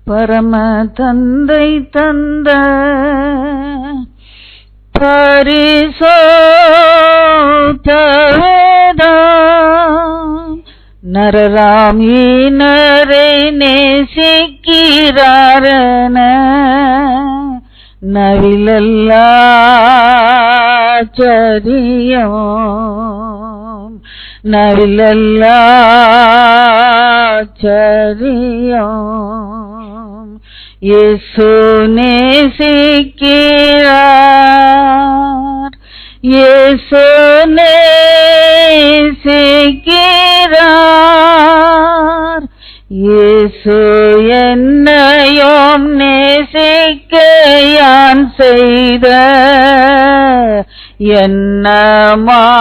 பரம தந்தை தந்த பரிசுத்த வேதம் நரராம் ஈனரை நேசிக்கிறாரன நவிலல்லாச்சரியம் நவிலல்லாச்சரியம் இயேசு நேசிக்கிறார் இயேசு நேசிக்கிறார் இயேசு என்னையும் நேசிக்க யான் செய்த என்ன மாதவமோ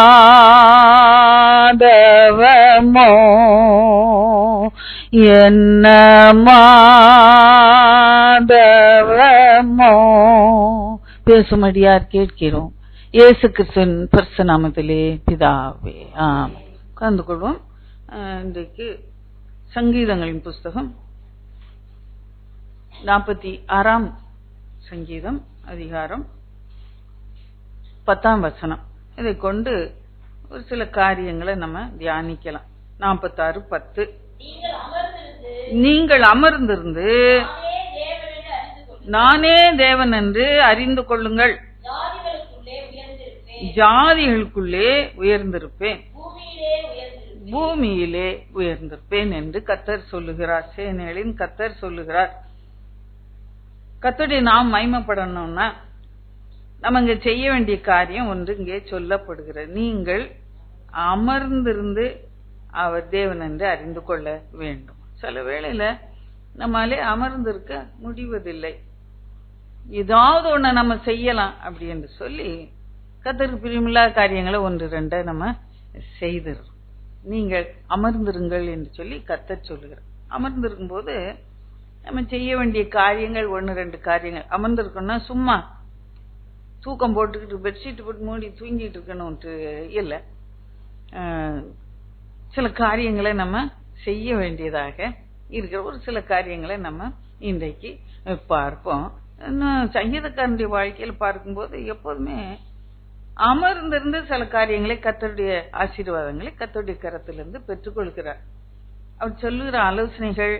என்ன மாதவமோ பேசும்படியார் கேட்கிறோம். இயேசு கிறிஸ்துவின் பரிசுத்த நாமத்திலே பிதாவே ஆமென். உட்கார்ந்து கொள்வோம். இன்றைக்கு சங்கீதங்களின் புஸ்தகம் 46ஆம் சங்கீதம் அதிகாரம் 10ஆம் வசனம். இதை கொண்டு ஒரு சில காரியங்களை நம்ம தியானிக்கலாம். 46:10 நீங்கள் அமர்ந்திருந்து நானே தேவன் என்று அறிந்து கொள்ளுங்கள், ஜாதிகளுக்குள்ளே உயர்ந்திருப்பேன், பூமியிலே உயர்ந்திருப்பேன் என்று கர்த்தர் சொல்லுகிறார். சேனைகளின் கர்த்தர் சொல்லுகிறார். கர்த்தருடைய நாம் மகிமைப்படணும்னா நம்ம இங்க செய்ய வேண்டிய காரியம் ஒன்று இங்கே சொல்லப்படுகிறது. நீங்கள் அமர்ந்திருந்து அவர் தேவன் என்று அறிந்து கொள்ள வேண்டும். சில வேளையில நம்மாலே அமர்ந்திருக்க முடிவதில்லை. ஏதாவது ஒண்ணு நம்ம செய்யலாம் அப்படி என்று சொல்லி கர்த்தருக்கு பிரியமில்லாத காரியங்களை ஒன்று ரெண்டை நம்ம செய்திருக்கோம். நீங்கள் அமர்ந்திருங்கள் என்று சொல்லி கர்த்தர் சொல்லுகிறார். அமர்ந்திருக்கும் போது நம்ம செய்ய வேண்டிய காரியங்கள் ஒன்று ரெண்டு காரியங்கள். அமர்ந்திருக்கணும்னா சும்மா தூக்கம் போட்டுக்கிட்டு பெட்ஷீட் போட்டு மூடி தூங்கிட்டு இருக்கணும்ட்டு இல்லை. சில காரியங்களை நம்ம செய்ய வேண்டியதாக இருக்கிற ஒரு சில காரியங்களை நம்ம இன்றைக்கு பார்ப்போம். சங்கீதக்காரனுடைய வாழ்க்கையில பார்க்கும்போது எப்போதுமே அமர்ந்திருந்து சில காரியங்களை கர்த்தருடைய ஆசீர்வாதங்களை கர்த்தருடைய கரத்திலிருந்து பெற்றுக்கொள்கிறார். அவர் சொல்லுகிற ஆலோசனைகள்,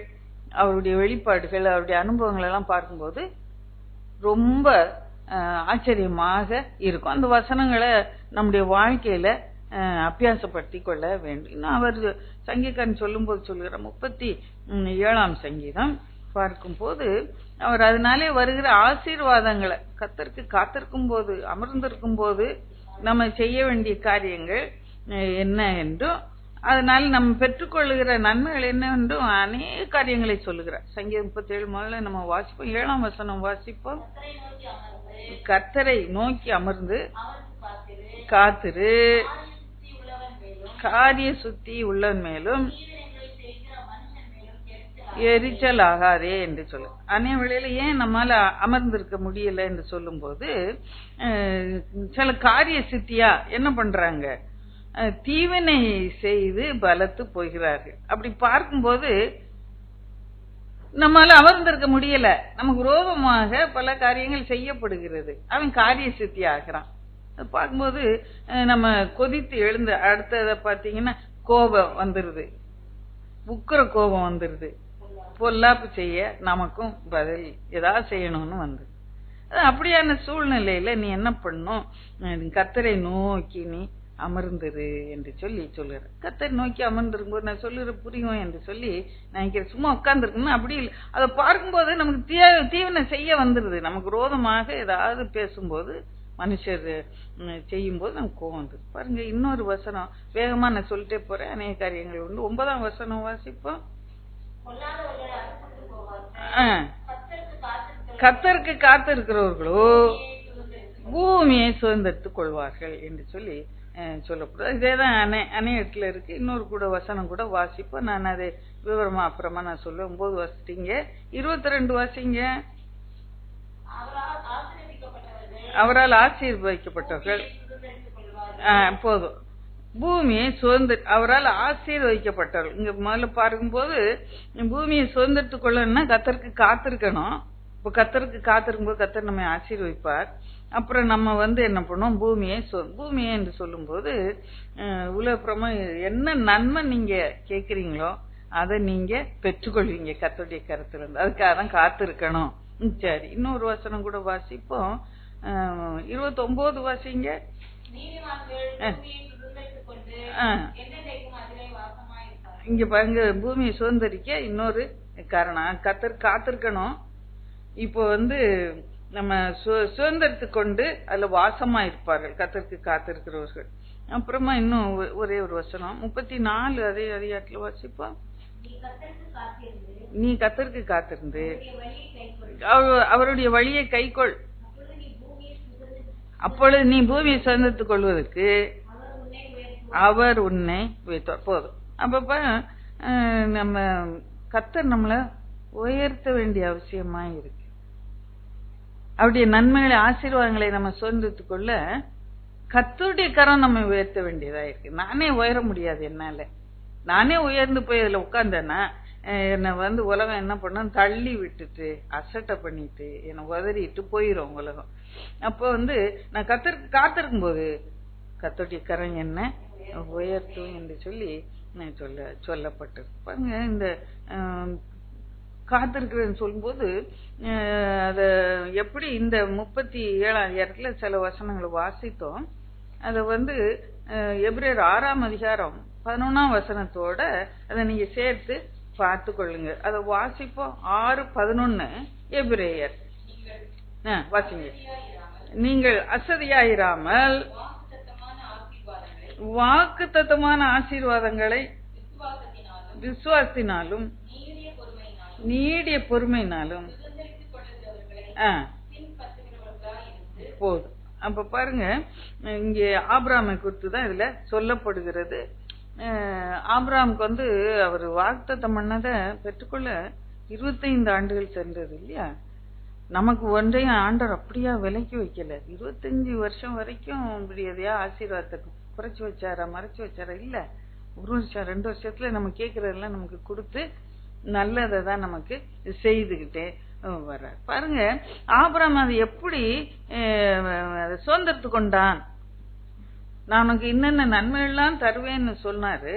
அவருடைய வெளிப்பாடுகள், அவருடைய அனுபவங்கள் எல்லாம் பார்க்கும்போது ரொம்ப ஆச்சரியமாக இருக்கும். அந்த வசனங்களை நம்முடைய வாழ்க்கையில அபியாசப்படுத்தி கொள்ள வேண்டும். இன்னும் அவர் சங்கீதக்காரன் சொல்லும் போது சொல்லுகிற 37ஆம் சங்கீதம் பார்க்கும் போது அவர் அதனாலே வருகிற ஆசீர்வாதங்களை கர்த்தருக்கு காத்திருக்கும் போது, அமர்ந்திருக்கும் போது நம்ம செய்ய வேண்டிய காரியங்கள் என்ன என்றும் அதனால நம்ம பெற்றுக்கொள்ளுகிற நன்மைகள் என்னவென்றும் அநேக காரியங்களை சொல்லுகிறார். சங்கீதம் 37 முதல்ல நம்ம வாசிப்போம். 7ஆம் வசனம் வாசிப்போம். கர்த்தரை நோக்கி அமர்ந்து காத்திரு, காரிய சுத்தி உள்ளவன் மேலும் எரிச்சல் ஆகாதே என்று சொல்லு. அநேக வேளையில ஏன் நம்மால அமர்ந்திருக்க முடியல என்று சொல்லும் போது சில காரிய சித்தியா என்ன பண்றாங்க, தீவினை செய்து பலத்து போகிறார்கள். அப்படி பார்க்கும்போது நம்மால அமர்ந்திருக்க முடியல. நமக்கு விரோதமாக பல காரியங்கள் செய்யப்படுகிறது. அவன் காரிய சித்தி ஆகிறான். பார்க்கும்போது நம்ம கொதித்து எழுந்து அடுத்தத பாத்தீங்கன்னா கோபம் வந்துருது, உக்கிர கோபம் வந்துருது, பொல்லாப்பு செய்ய நமக்கும் பதில் ஏதாவது செய்யணும்னு வந்து அப்படியான சூழ்நிலையில நீ என்ன பண்ணும், கர்த்தரை நோக்கி நீ அமர்ந்துரு என்று சொல்லி சொல்லுற. கர்த்தரை நோக்கி அமர்ந்திருக்கும் போது நான் சொல்லுற புரியும் என்று சொல்லி நினைக்கிறேன். சும்மா உட்கார்ந்துருக்கணும் அப்படி இல்லை. அதை பார்க்கும்போது நமக்கு தீவனை செய்ய வந்துருது. நமக்கு விரோதமாக ஏதாவது பேசும்போது மனுஷர் செய்யும் போது நமக்கு கோவம் வந்து பாருங்க. இன்னொரு வசனம் வேகமா நான் சொல்லிட்டே போறேன், அநேக காரியங்கள் உண்டு. 9ஆம் வசனம் வாசிப்போம். கர்த்தருக்கு காத்திருக்கிறவர்களோ பூமியை சுதந்திரத்துக் கொள்வார்கள் என்று சொல்லி சொல்லப்படுது. இதேதான் அநேக இடத்துல இருக்கு. இன்னொரு கூட வசனம் கூட வாசிப்போம். நான் அதை விவரமா அப்புறமா நான் சொல்லுவேன். 9 வாசிட்டீங்க, 22 வாசிங்க. அவரால் ஆசீர்வதிக்கப்பட்டவர்கள் போதும் பூமியை சுதந்திர அவரால் ஆசீர்வதிக்கப்பட்டவர்கள். இங்க முதல்ல பார்க்கும்போது பூமியை சுதந்திரத்து கொள்ளணும்னா கத்தருக்கு காத்திருக்கணும். இப்போ கத்தருக்கு காத்திருக்கும் போது கத்தர் நம்ம ஆசீர்வதிப்பார். அப்புறம் நம்ம என்ன பண்ணுவோம், பூமியை என்று சொல்லும் போது உலகப்புறமா என்ன நன்மை நீங்க கேக்குறீங்களோ அதை நீங்க பெற்றுக்கொள்வீங்க கத்தருடைய கருத்துல இருந்து. அதுக்காக தான் காத்திருக்கணும். சரி, இன்னொரு வசனம் கூட வாசிப்போம். 29 வாசிங்க. இங்க பாருங்க, பூமியை சுதந்திரிக்க இன்னொரு காரணம் கத்தர் காத்திருக்கணும். இப்போ நம்ம சுதந்திரத்து கொண்டு அதுல வாசமா இருப்பார்கள் கத்தருக்கு காத்திருக்கிறவர்கள். அப்புறமா இன்னும் ஒரே ஒரு வசனம் 34 அதே அதிகாரத்துல வாசிப்போம். நீ கத்தருக்கு காத்திருந்து அவருடைய வழியை கைக்கொள், அப்பொழுது நீ பூமியை சுதந்திரத்துக் கொள்வதற்கு அவர் உன்னை உயர்த்துவார். போதும். அப்ப நம்ம கத்தர் நம்மள உயர்த்த வேண்டிய அவசியமா இருக்கு. அவருடைய நன்மைகளை ஆசீர்வாதங்களை நம்ம சுதந்திரத்துக் கொள்ள கத்தருடைய கரம் நம்ம உயர்த்த வேண்டியதா இருக்கு. நானே உயர முடியாது. என்னால நானே உயர்ந்து போய் அதுல உட்கார்ந்தேன்னா என்னை உலகம் என்ன பண்ணும், தள்ளி விட்டுட்டு அசட்டை பண்ணிட்டு என்னை உதறிட்டு போயிரும் உலகம். அப்போ நான் கத்தருக்கு காத்திருக்கும் போது கத்தருடைய கரம் என்ன உயர்த்தும் என்று சொல்லி சொல்லப்பட்டிருக்கு. பாருங்க, இந்த காத்திருக்கிறேன்னு சொல்லும்போது அத எப்படி இந்த 37ஆம் அதிகாரத்துல சில வசனங்களை வாசித்தோம். அத எபிரேயர் 6ஆம் அதிகாரம் 11ஆம் வசனத்தோட அதை நீங்க சேர்த்து பார்த்து கொள்ளுங்க. அதை வாசிப்போம். 6:11 எபிரேயர். வாசிங்க. நீங்கள் அசதியாயிராமல் வாக்குத்தத்தமான ஆசீர்வாதங்களை விசுவாசத்தினாலும் நீடிய பொறுமையினாலும் போதும். அப்ப பாருங்க, இங்க ஆபிரகாமை குறித்து தான் இதுல சொல்லப்படுகிறது. ஆபிரகாமுக்கு அவர் வாக்குத்தத்தம் பண்ணதை பெற்றுக்கொள்ள 25 ஆண்டுகள் சென்றது இல்லையா? நமக்கு ஒன்றையும் ஆண்டவர் அப்படியா விலைக்கு வைக்கல. 25 வருஷம் வரைக்கும் இப்படி எதையா ஆசீர்வாதத்தை குறைச்சு வச்சாரா, மறைச்சு வச்சாரா? இல்ல, 1 வருஷம் 2 வருஷத்துல நம்ம கேட்கறதெல்லாம் நமக்கு கொடுத்து நல்லதை தான் நமக்கு செய்துகிட்டே வர்ற. பாருங்க, ஆபிரகாம் அது எப்படி சுதந்திரத்து கொண்டான். நான் உனக்கு இன்னென்ன நன்மைகள்லாம் தருவேன்னு சொன்னாரு.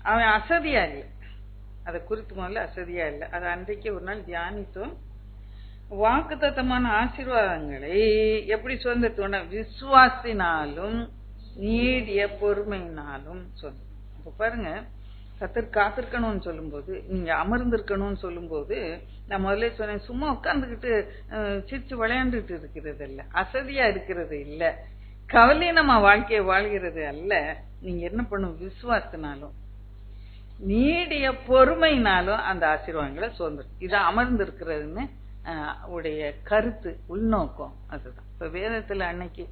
அவன் அசதியா இல்லை, அதை குறித்து முதல்ல அசதியா இல்லை. அதை அன்றைக்கு ஒரு நாள் தியானித்தோம். வாக்குத்தத்தமான ஆசீர்வாதங்களை எப்படி சுதந்திரத்து கொண்ட, விசுவாசினாலும் நீடிய பொறுமையினாலும் சொன்ன. அப்ப பாருங்க, கத்தர் காத்திருக்கணும்னு சொல்லும் போது, நீங்க அமர்ந்திருக்கணும்னு சொல்லும் போது, நான் முதல்ல சொன்னேன், சும்மா உட்கார்ந்துகிட்டு சிரிச்சு விளையாண்டுட்டு இருக்கிறது இல்ல, அசதியா இருக்கிறது இல்ல, கவலையினமா வாழ்க்கையை வாழ்கிறது அல்ல. நீங்க என்ன பண்ணும், விசுவாசத்தினாலும் நீடிய பொறுமையினாலும் அந்த ஆசீர்வாதங்களை சுதந்திரம். இது அமர்ந்திருக்கிறதுன்னு உடைய கருத்து, உள்நோக்கம் அதுதான். இப்ப வேதத்துல அன்னைக்கு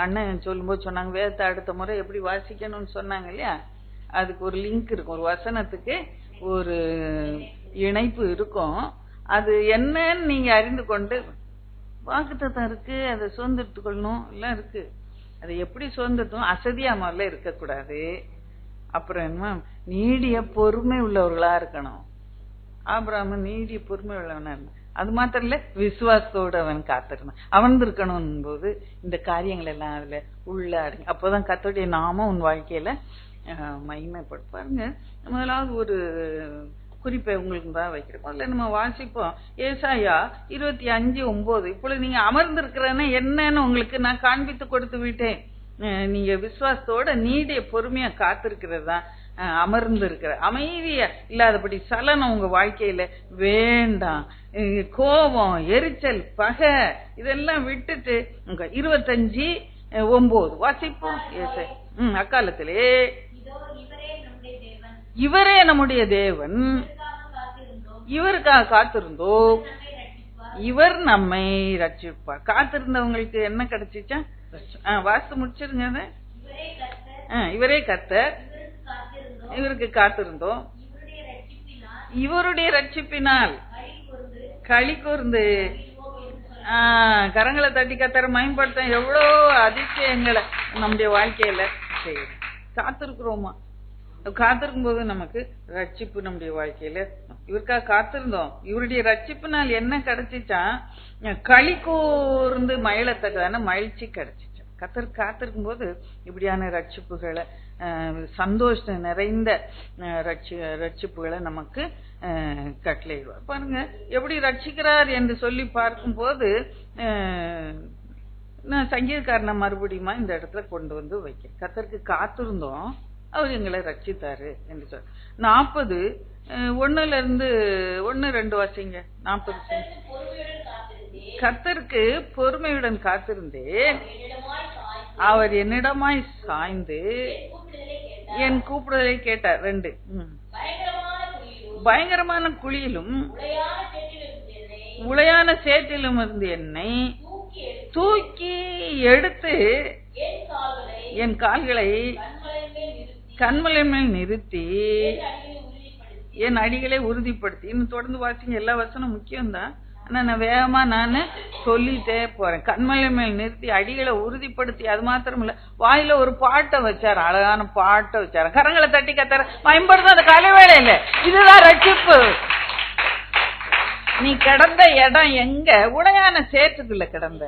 அண்ணன் சொல்லும்போது சொன்னாங்க, வேதத்தை அடுத்த முறை எப்படி வாசிக்கணும்னு சொன்னாங்க இல்லையா? அதுக்கு ஒரு லிங்க் இருக்கும், ஒரு வசனத்துக்கு ஒரு இணைப்பு இருக்கும். அது என்னன்னு நீங்க அறிந்து கொண்டு, வாக்குத்தத்தம் இருக்கு, அதை சுதந்திரத்து கொள்ளணும் எல்லாம் இருக்கு. அதை எப்படி சுதந்திரத்தும் அசதியா முதல்ல இருக்கக்கூடாது. அப்புறம் என்ன, நீடிய பொறுமை உள்ளவர்களா இருக்கணும். ஆபிரகாம் நீடிய பொறுமை உள்ளவனா இருந்தான். அது மாத்திரம் இல்ல, விசுவாசத்தோடு அவன் காத்திருந்தான். அமர்ந்திருக்கணும் போது இந்த காரியங்கள் எல்லாம் அதுல உள்ள அடங்கி, அப்போதான் கர்த்தருடைய நாமம் உன் வாழ்க்கையில மகிமைப்படும். பாருங்க, முதலாவது ஒரு குறிப்பை உங்களுக்கு தான் வைக்கிறோம். அதில் நம்ம வாசிப்போம். ஏசாயா 25:9. இப்பொழுது நீங்க அமர்ந்திருக்கிறேன்னா என்னன்னு உங்களுக்கு நான் காண்பித்து கொடுத்து விட்டேன். நீங்க விசுவாசத்தோட நீடிய பொறுமையா காத்திருக்கிறது தான் அமர்ந்து இருக்கிற. அமைதியா இல்லாதபடி சலனம் உங்க வாழ்க்கையில வேண்டாம். கோபம், எரிச்சல், பகை இதெல்லாம் விட்டுட்டு 25:9 வாசிப்போம். அக்காலத்திலே இவரே நம்முடைய தேவன், இவருக்காக காத்திருந்தோம், இவர் நம்மை ரட்சிப்பார். காத்திருந்தவங்களுக்கு என்ன கிடைச்சிச்சா? வாசித்து முடிச்சிருங்க. இவரே கர்த்தர், இவருக்கு காத்திருந்தோம், இவருடைய ரட்சிப்பினால் களி கூர்ந்து கரங்களை தட்டி கத்தர மயன்படுத்த எவ்வளோ அதிசயங்களை நம்முடைய வாழ்க்கையில சரி, காத்திருக்கிறோமா? காத்திருக்கும் போது நமக்கு ரட்சிப்பு நம்முடைய வாழ்க்கையில இவருக்காக காத்திருந்தோம். இவருடைய ரட்சிப்புனால் என்ன கிடைச்சிச்சா? களி கூர்ந்து மகிழத்தக்கதான மகிழ்ச்சி கிடைச்சிச்சு. காத்திருக்கும் போது இப்படியான ரட்சிப்புகளை, சந்தோஷம் நிறைந்த ரட்சிப்புகளை நமக்கு கட்டளையிடுவார். பாருங்க எப்படி ரட்சிக்கிறார் என்று சொல்லி பார்க்கும்போது, சங்கீதக்காரனை மறுபடியுமா இந்த இடத்துல கொண்டு வந்து வைக்க. கர்த்தருக்கு காத்திருந்தோம், அவர் எங்களை ரட்சித்தாரு என்று சொல்ற. 40:1-2 வாசிங்க. 40. கர்த்தருக்கு பொறுமையுடன் காத்திருந்தேன், அவர் என்னிடமாய் சாய்ந்து என் கூப்பிடுதலை கேட்டார். 2. பயங்கரமான குழியிலும் உளையான சேற்றிலும் இருந்து என்னை தூக்கி எடுத்து என் கால்களை கண்மலை மேல் நிறுத்தி என் அடிகளை உறுதிப்படுத்தி. இன்னும் தொடர்ந்து வாசிங்க, எல்லா வசனம் முக்கியம்தான், ஆனா நான் வேகமா சொல்லிட்டே போறேன். கண்மலை மேல் நிறுத்தி அடிகளை உறுதிப்படுத்தி. அது மாத்திரம் இல்ல, வாயில ஒரு பாட்டை வச்சாரு, அழகான பாட்டை வச்சாரு. கரங்களை தட்டி கத்தார பயன்படுத்தும் அந்த கலைவேளை இல்ல. இதுதான் ரட்சிப்பு. நீ கிடந்த இடம் எங்க? உளையான சேற்றுக்குள்ள கிடந்த.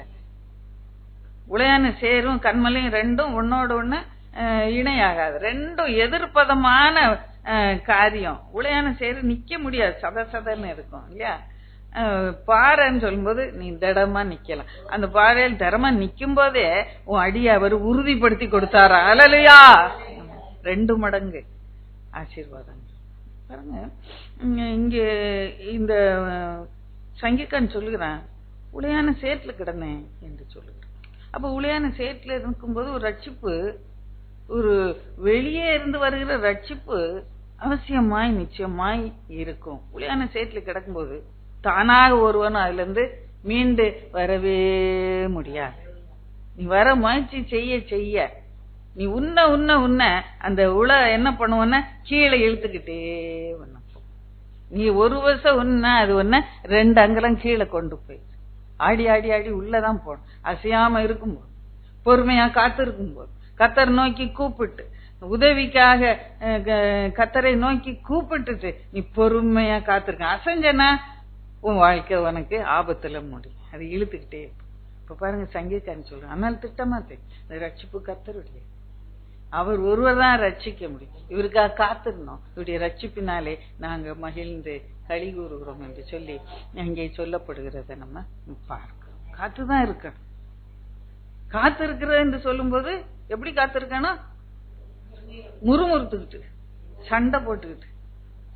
உளையான சேரும் கண்மலையும் ரெண்டும் ஒன்னோட ஒண்ணு இணையாகாது, ரெண்டும் எதிர்ப்பதமான காரியம். உளையான சேரு நிக்க முடியாது, சதன்னு இருக்கும் இல்லையா? பாறைன்னு சொல்லும்போது நீ திடமா நிக்கலாம். அந்த பாறையில் திடமா நிக்கும் போதே உன் அடியை அவர் உறுதிப்படுத்தி கொடுத்தாரா? அல்லேலூயா! 2 மடங்கு ஆசீர்வாதம். பாருங்க, இங்க இந்த சங்கீதக்காரன் சொல்லுகிறான், உளையான சேற்றுல கிடந்தேன் என்று சொல்லுகிறான். அப்ப உளையான சேற்றுல இருக்கும்போது ஒரு ரட்சிப்பு, ஒரு வெளியே இருந்து வருகிற ரட்சிப்பு அவசியமாய் நிச்சயமாய் இருக்கும். உளையான சேற்றுல கிடக்கும்போது தானாக ஒருவனும் அதுல இருந்து மீண்டு வரவே முடியாது. நீ வர முயற்சி செய்ய நீ உன்ன அந்த என்ன பண்ணுவன்னா கீழே இழுத்துக்கிட்டே நீ ஒரு வருஷம் உன்ன அது 2 அங்கலம் கீழே கொண்டு போய் ஆடி ஆடி ஆடி உள்ளதான் போடும். அசையாம இருக்கும்போது, பொறுமையா காத்திருக்கும் போது, கத்தர் நோக்கி கூப்பிட்டு, உதவிக்காக கத்தரை நோக்கி கூப்பிட்டுட்டு நீ பொறுமையா காத்திருக்க, அசைஞ்சனா உன் வாழ்க்கை உனக்கு ஆபத்துல முடியும். அது இழுத்துக்கிட்டே இருக்கும். இப்ப பாருங்க, சங்கீதக்காரன் சொல்றேன், ஆனால் திட்டமா தெரியும் ரட்சிப்பு கத்தருடைய, அவர் ஒருவர் தான் ரட்சிக்க முடியும். இவருக்காக காத்திருந்தோம், இவருடைய ரட்சிப்பினாலே நாங்க மகிழ்ந்து களி கூறுகிறோம் என்று சொல்லி அங்கே சொல்லப்படுகிறத நம்ம பார்க்கிறோம். காத்துதான் இருக்கணும். காத்திருக்கிற என்று சொல்லும் போது எப்படி காத்திருக்கணும்? முறுமுறுத்துக்கிட்டு, சண்டை போட்டுக்கிட்டு,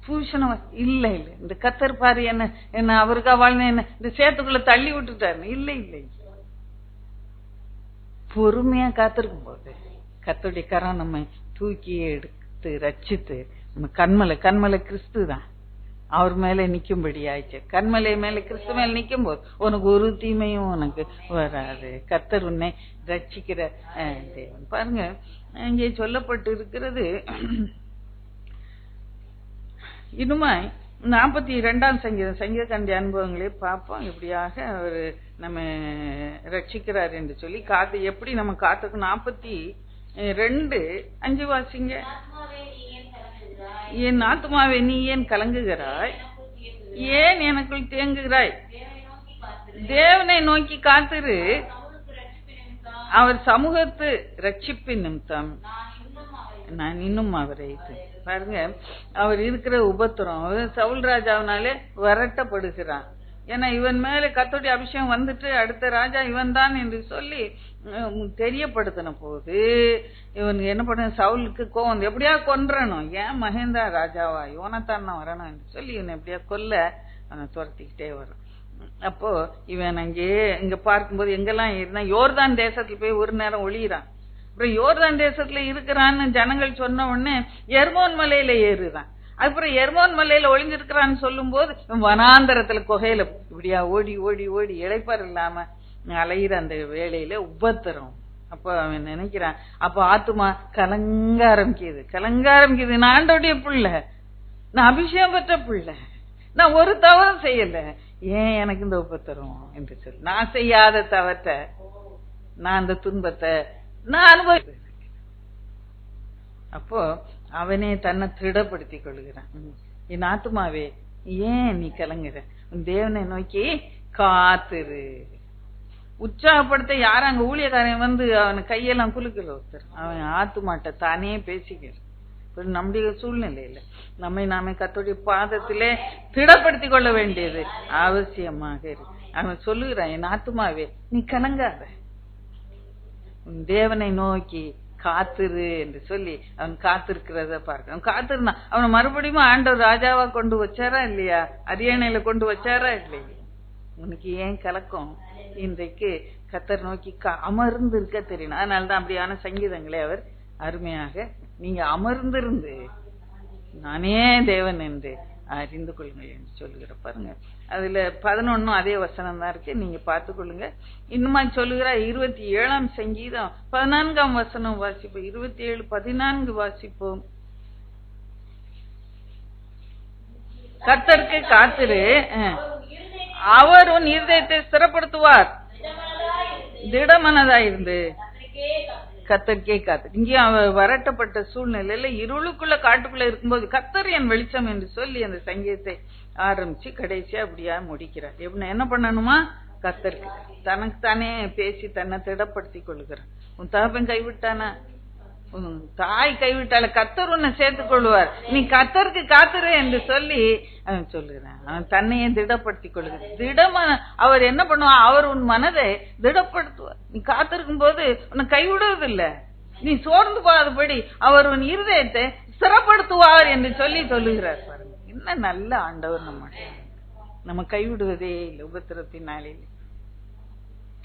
பூஷணம் இல்ல. இந்த கத்தர் பாரு என்ன அவருக்கா வாழ்ந்த என்ன இந்த சேத்துக்குள்ள தள்ளி விட்டுட்டாரு. இல்லை, பொறுமையா காத்திருக்கும் போது கர்த்தருடைய கரம் நம்ம தூக்கி எடுத்து ரட்சித்து நம்ம கண்மலை கிறிஸ்து தான் அவர் மேல நிக்கும்படி ஆயிடுச்சு. கண்மலை மேல கிறிஸ்து மேல நிக்கும் போது உனக்கு ஒரு தீமையும் உனக்கு வராது. கர்த்தர் உன்னை ரட்சிக்கிற தேவன். பாருங்க, இங்கே சொல்லப்பட்டு இருக்கிறது இன்னுமாய் 42ஆம் சங்கீதக்காரனுடைய அனுபவங்களே பார்ப்போம். இப்படியாக அவர் நம்ம ரட்சிக்கிறார் என்று சொல்லி காத்து எப்படி நம்ம காத்துக்கும். 42:5 வாசிங்க. என் ஆத்துமாவே நீ ஏன் கலங்குகிறாய், ஏன் எனக்குள் தேங்குகிறாய்? தேவனை நோக்கி காத்திரு, அவர் சமூகத்து ரட்சிப்பின் நிமித்தம் நான் இன்னும் அவரை. பாருங்க, அவர் இருக்கிற உபத்திரம், சவுல் ராஜாவினாலே விரட்டப்படுகிறான். ஏன்னா இவன் மேல கர்த்தருடைய அபிஷேகம் வந்துட்டு அடுத்த ராஜா இவன் தான் என்று சொல்லி தெரியப்படுத்தின போது இவன் என்ன பண்ண, சவுலுக்கு கோவம், எப்படியா கொன்றணும், ஏன் மகேந்திரா ராஜாவா யோனத்தான் வரணும் என்று சொல்லி இவன் எப்படியா கொல்ல அவனை துரத்திக்கிட்டே வரும். அப்போ இவன் இங்க பார்க்கும்போது எங்கெல்லாம் இருந்தா, யோர்தான் தேசத்துல போய் ஒரு நேரம் ஒளியிறான். அப்புறம் யோர்தான் தேசத்துல இருக்கிறான்னு ஜனங்கள் சொன்ன உடனே எர்மோன் மலையில ஏறுறான். அதுக்கப்புறம் எர்மோன் மலையில ஒளிஞ்சிருக்கிறான்னு சொல்லும் போது வனாந்தரத்துல குகையில இப்படியா ஓடி ஓடி ஓடி இளைப்பார் இல்லாம அலையிற அந்த வேளையில உபத்திரம். அப்ப அவன் நினைக்கிறான், அப்ப ஆத்துமா கலங்க ஆரம்பிக்குது. நான் ஆண்டோடைய பிள்ளை, நான் அபிஷேகம் பெற்ற பிள்ளை, நான் ஒரு தவறும் செய்யல, ஏன் எனக்கு இந்த உபத்திரம் என்று சொல்லி, நான் செய்யாத தவற்றை, நான் அந்த துன்பத்தை நான் அனுபவிப்பேன். அப்போ அவனே தன்னை திருடப்படுத்திக் கொள்கிறான். என் ஆத்துமாவே ஏன் நீ கலங்குற, தேவனை நோக்கி காத்துரு. உற்சாகப்படுத்த யாரும் அங்க ஊழியக்காரன் வந்து அவன் கையெல்லாம் குலுக்கல ஒருத்தர். அவன் ஆத்துமாட்ட தானே பேசிக்கிறான். நம்முடைய சூழ்நிலையில நம்மை நாமே கர்த்தருடைய பாதத்திலே திடப்படுத்திக் கொள்ள வேண்டியது அவசியமாக இருக்கு. அவன் சொல்லுகிறான், என் ஆத்துமாவே நீ கலங்காத, தேவனை நோக்கி காத்துரு என்று சொல்லி அவன் காத்திருக்கிறத பார்க்க. அவன் காத்திருந்தான். அவனை மறுபடியும் ஆண்டவர் ராஜாவா கொண்டு வச்சாரா இல்லையா, அரியணையில கொண்டு வச்சாரா இல்லையா? உனக்கு ஏன் கலக்கம்? இன்றைக்கு கர்த்தர் நோக்கி அமர்ந்து இருக்க தெரியணும். அதனாலதான் அப்படியான சங்கீதங்களை அவர் அருமையாக, நீங்க அமர்ந்திருந்து நானே தேவன் என்று அறிந்து கொள்ளுங்கள் என்று சொல்லுகிற பாருங்க. அதுல 11 அதே வசனம் தான் இருக்கு, நீங்க பார்த்துக் கொள்ளுங்க. இன்னுமா சொல்லுகிற 27ஆம் சங்கீதம் 14ஆம் வசனம் வாசிப்போம். 27, 14 வாசிப்போம். கர்த்தருக்கு காத்திரு, அவர் உன் இருதயத்தை ஸ்திரப்படுத்துவார், திடமனதாயிருந்து கர்த்தருக்கே காத்து. இங்கேயும் அவ வரட்டப்பட்ட சூழ்நிலையில இருளுக்குள்ள காட்டுக்குள்ள இருக்கும்போது கர்த்தர் என் வெளிச்சம் என்று சொல்லி அந்த சங்கீதத்தை ஆரம்பிச்சு கடைசியா அப்படியா முடிக்கிறார். எப்படி என்ன பண்ணணுமா, கர்த்தருக்கு தனக்கு தானே பேசி தன்னை திடப்படுத்திக் கொள்கிறான். உன் தகப்பன் கைவிட்டானா, உன் தாய் கைவிட்டால கர்த்தர் உன்னை சேர்த்துக் கொள்வார், நீ கர்த்தருக்கு காத்துரு என்று சொல்லி அவன் சொல்லுகிறான். அவன் தன்னையே திடப்படுத்திக் கொள்கிறான். திடமான அவர் என்ன பண்ணுவார், அவர் உன் மனதை திடப்படுத்துவார். நீ காத்திருக்கும் போது உன்னை கைவிடுவதில்லை, நீ சோர்ந்து போகாதபடி அவர் உன் இருதயத்தை ஸ்திரப்படுத்துவார் என்று சொல்லி சொல்லுகிறார். பாருங்க, என்ன நல்ல ஆண்டவர். நம்ம கைவிடுவதே இல்லை. உபத்திரத்தின் நாளில்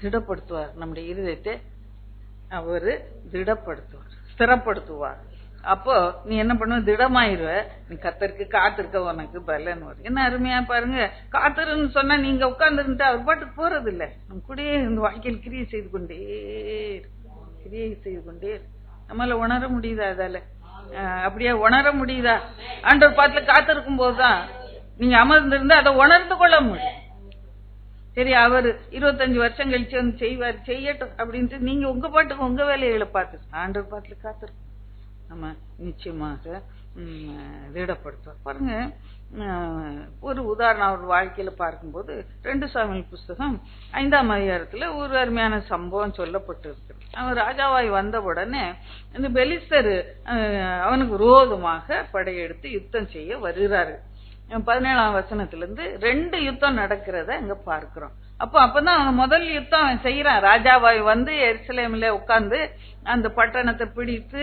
திடப்படுத்துவார் நம்முடைய இருதயத்தை, அவரு திடப்படுத்துவார், ஸ்திரப்படுத்துவார். அப்போ நீ என்ன பண்ணுவ, திடமாயிருவ. நீ கர்த்தருக்கு காத்திருக்க உனக்கு பலன் வரும். என்ன அருமையா பாருங்க. காத்திருன்னு சொன்னா நீங்க உட்கார்ந்துட்டு அவர் பாட்டுக்கு போறது இல்ல, நம்ம கூடயே இந்த வாழ்க்கையில் கிரியை செய்து கொண்டே நம்மளால உணர முடியுதா? அதால அப்படியே உணர முடியுதா? ஆண்டவர் பாட்டுல காத்திருக்கும் போதுதான் நீங்க அமர்ந்திருந்து அதை உணர்ந்து கொள்ள முடியும். சரி, அவர் 25 வருஷம் கழிச்சு வந்து செய்வார், செய்யட்டும் அப்படின்ட்டு நீங்க உங்க பாட்டுக்கு உங்க வேலைகளை பார்த்து ஆண்டவர் பாட்டுல காத்திருக்கோம். நம்ம நிச்சயமாக திடப்படுத்துவோம். பாருங்க, ஒரு உதாரணம் அவர் வாழ்க்கையில பார்க்கும்போது 2 சாமுவேல் புஸ்தகம் 5ஆம் அதிகாரத்துல ஒரு அருமையான சம்பவம் சொல்லப்பட்டு இருக்கு. அவன் ராஜாவாய் வந்த உடனே இந்த பெலிஸ்தர் அவனுக்கு விரோதமாக படையெடுத்து யுத்தம் செய்ய வருகிறாரு. 17ஆம் வசனத்திலிருந்து 2 யுத்தம் நடக்கிறத அங்க பார்க்கிறோம். அப்பதான் அவன் முதல் யுத்தம் அவன் செய்யறான். ராஜாவாய் வந்து எருசலேம்ல உட்கார்ந்து அந்த பட்டணத்தை பிடித்து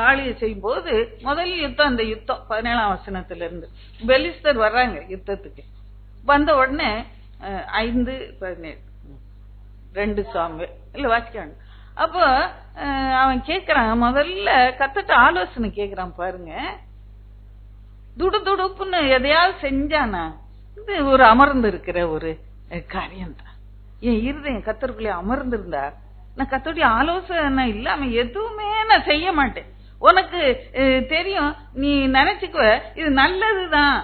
ஆளுகை செய்யும் போது முதல் யுத்தம் அந்த யுத்தம் 17ஆம் வசனத்திலிருந்து பெலிஸ்தர் வர்றாங்க யுத்தத்துக்கு. வந்த உடனே 5:17 2 சாமுவேல் இல்ல வாசிக்க. அப்போ அவன் கேட்கிறான், முதல்ல கர்த்தர்ட்ட ஆலோசனை கேட்கிறான். பாருங்க, துடுதுடுப்புன்னு எதையாவது செஞ்சானா, இது ஒரு அமர்ந்து இருக்கிற ஒரு காரியம் தான். என் இருதயம் கர்த்தருக்குள்ளே அமர்ந்திருந்தா நான் கர்த்தருடைய ஆலோசனை இல்லாம எதுவுமே நான் செய்ய மாட்டேன். உனக்கு தெரியும், நீ நினைச்சுக்குவ இது நல்லதுதான்.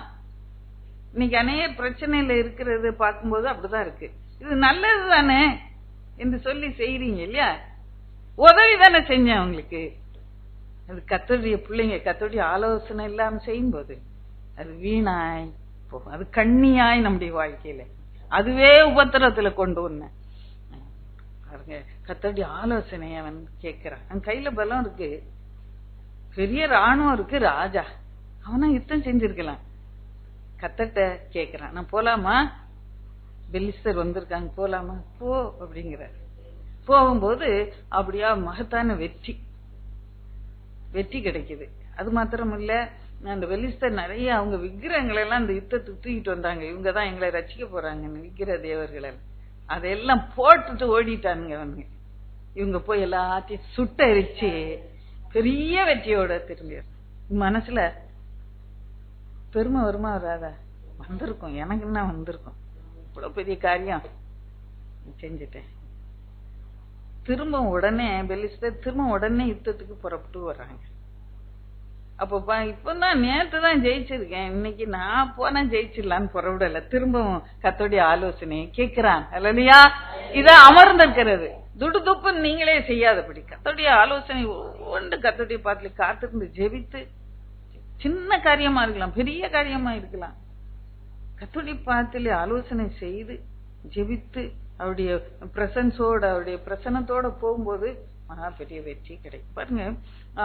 இன்னைக்கு அநேக பிரச்சனையில இருக்கிறது பார்க்கும்போது அப்படிதான் இருக்கு. இது நல்லது தானே என்று சொல்லி செய்றீங்க இல்லையா, உதவி தானே செஞ்சேன் அவங்களுக்கு. அது கர்த்தருடைய பிள்ளைங்க கர்த்தருடைய ஆலோசனை இல்லாம செய்யும் போது அது வீணாய் போகும். அது கண்ணியாய் நம்முடைய வாழ்க்கையில அதுவே உபத்திரத்துல கொண்டு வந்தேன். கர்த்தருடைய ஆலோசனைய அவன் கேட்கிறான். அவன் கையில பலம் இருக்கு, பெரிய ராணுவம் இருக்கு, ராஜா. அவனா யுத்தம் செஞ்சிருக்கலாம். கர்த்தர்ட்ட கேட்கிறான், நான் போலாமா, பெலிஸ்தர் வந்திருக்காங்க போலாமா, போ அப்படிங்கிறார். போகும்போது அப்படியா மகத்தான வெற்றி கிடைக்குது. அது மாத்திரம் இல்ல, அந்த பெலிஸ்தர் நிறைய அவங்க விக்கிரகங்கள் எல்லாம் அந்த யுத்தத்துக்கு தூக்கிட்டு வந்தாங்க. இவங்கதான் எங்களை ரசிக்க போறாங்கன்னு விக்கிர தேவர்கள் அதெல்லாம் போட்டுட்டு ஓடிட்டானுங்க அவங்க. இவங்க போய் எல்லாத்தையும் சுட்டரிச்சு பெரிய வெற்றியோட திரும்பி மனசுல பெருமை வருமா வராதா? வந்திருக்கும், எனக்கு என்ன வந்திருக்கும், இவ்வளவு பெரிய காரியம் செஞ்சுட்டேன். திரும்ப உடனே பெலிஸ்தர் திரும்ப உடனே யுத்தத்துக்கு புறப்பட்டு வர்றாங்க. அப்ப இப்பதான் நேற்றுதான் ஜெயிச்சிருக்கேன், இன்னைக்கு நான் போனா ஜெயிச்சிடலான்னு புறப்படல. திரும்பவும் கர்த்தருடைய ஆலோசனையை கேட்கிறான். அல்லையா, இத அமர்ந்திருக்கிறது. துடுதுப்பு நீங்களே செய்யாதபடி கர்த்தருடைய ஆலோசனை ஒவ்வொன்று கர்த்தருடைய பாத்துல காத்திருந்து ஜெபித்து, சின்ன காரியமா இருக்கலாம், பெரிய காரியமா இருக்கலாம், கர்த்தருடைய பாத்துல ஆலோசனை செய்து ஜெபித்து அவருடைய பிரசன்ஸோட அவருடைய பிரசன்னத்தோட போகும்போது மகா பெரிய வெற்றி கிடைக்கும். பாருங்க,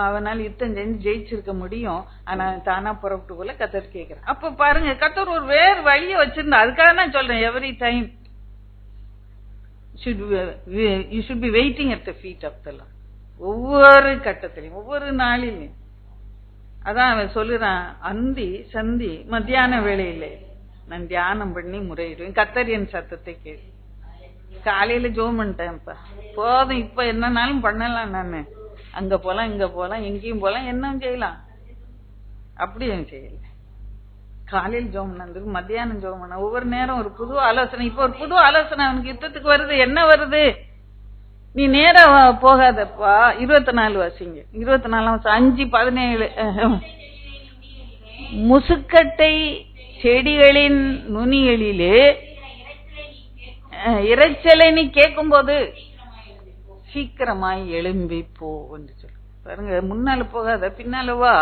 அவனால் யுத்தம் செஞ்சு ஜெயிச்சிருக்க முடியும், ஆனா தானா புறப்பட்டு போல கர்த்தர் கேட்கிறேன். அப்ப பாருங்க, கர்த்தர் ஒரு வேறு வழியை வச்சிருந்தா. அதுக்காக நான் சொல்றேன், every time you should be waiting at the feet of the Lord. ஒவ்வொரு கட்டத்திலையும் ஒவ்வொரு நாளிலையும். அதான் அவன் சொல்லுறான், அந்தி சந்தி மத்தியான வேளையிலே நான் தியானம் பண்ணி முறையிடுவேன், கர்த்தர் என் சத்தத்தை கேட்டு. காலையில ஜோம் பண்ணிட்டேன்ப்பா, போதும், இப்ப என்னன்னாலும் பண்ணலாம், நானு அங்க போலாம் இங்க போலாம் எங்கேயும் போலாம், என்ன செய்யலாம், அப்படியும் செய்யல. காலையில் ஜோம் பண்ணது, மத்தியானம் ஜோம் பண்ண, ஒவ்வொரு நேரம் ஒரு புது ஆலோசனை. இப்ப ஒரு புது ஆலோசனை அவனுக்கு யுத்தத்துக்கு வருது. என்ன வருது? நீ நேரா போகாதப்பா. 24 வாசிங்க, 24 5:17. முசுக்கட்டை செடிகளின் நுனிகளிலே இறைச்சலை நீ கேட்கும் போது சீக்கிரமாய் எழும்பி போ என்று சொல்லு. பாருங்க, முன்னால போகாத, பின்னால வா.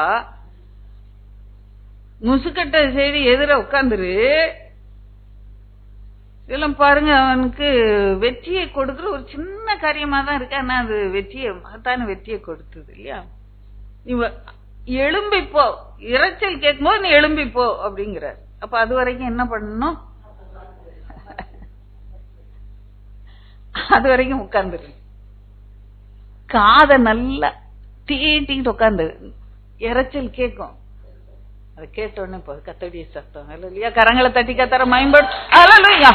முசுக்கட்டை செடி எதிர உட்காந்துரு. இதெல்லாம் பாருங்க, அவனுக்கு வெற்றியை கொடுக்குற ஒரு சின்ன காரியமா தான் இருக்கு, ஆனா அது வெற்றியை, மகத்தான வெற்றியை கொடுத்தது இல்லையா? இவ எழும்பிப்போ, இறைச்சல் கேட்கும் போது நீ எழும்பிப்போ அப்படிங்கிற. அப்ப அது வரைக்கும் என்ன பண்ணணும்? அது வரைக்கும் உட்கார்ந்துரு, காதை நல்லா தீட்டிக்கிட்டு உட்காந்து. இறைச்சல் கேட்கும், அதை கேட்ட உடனே போது கர்த்தருடைய சத்தம். அல்லேலூயா. கரங்களை தட்டி கர்த்தரை மகிமைப்படுத்து. அல்லேலூயா.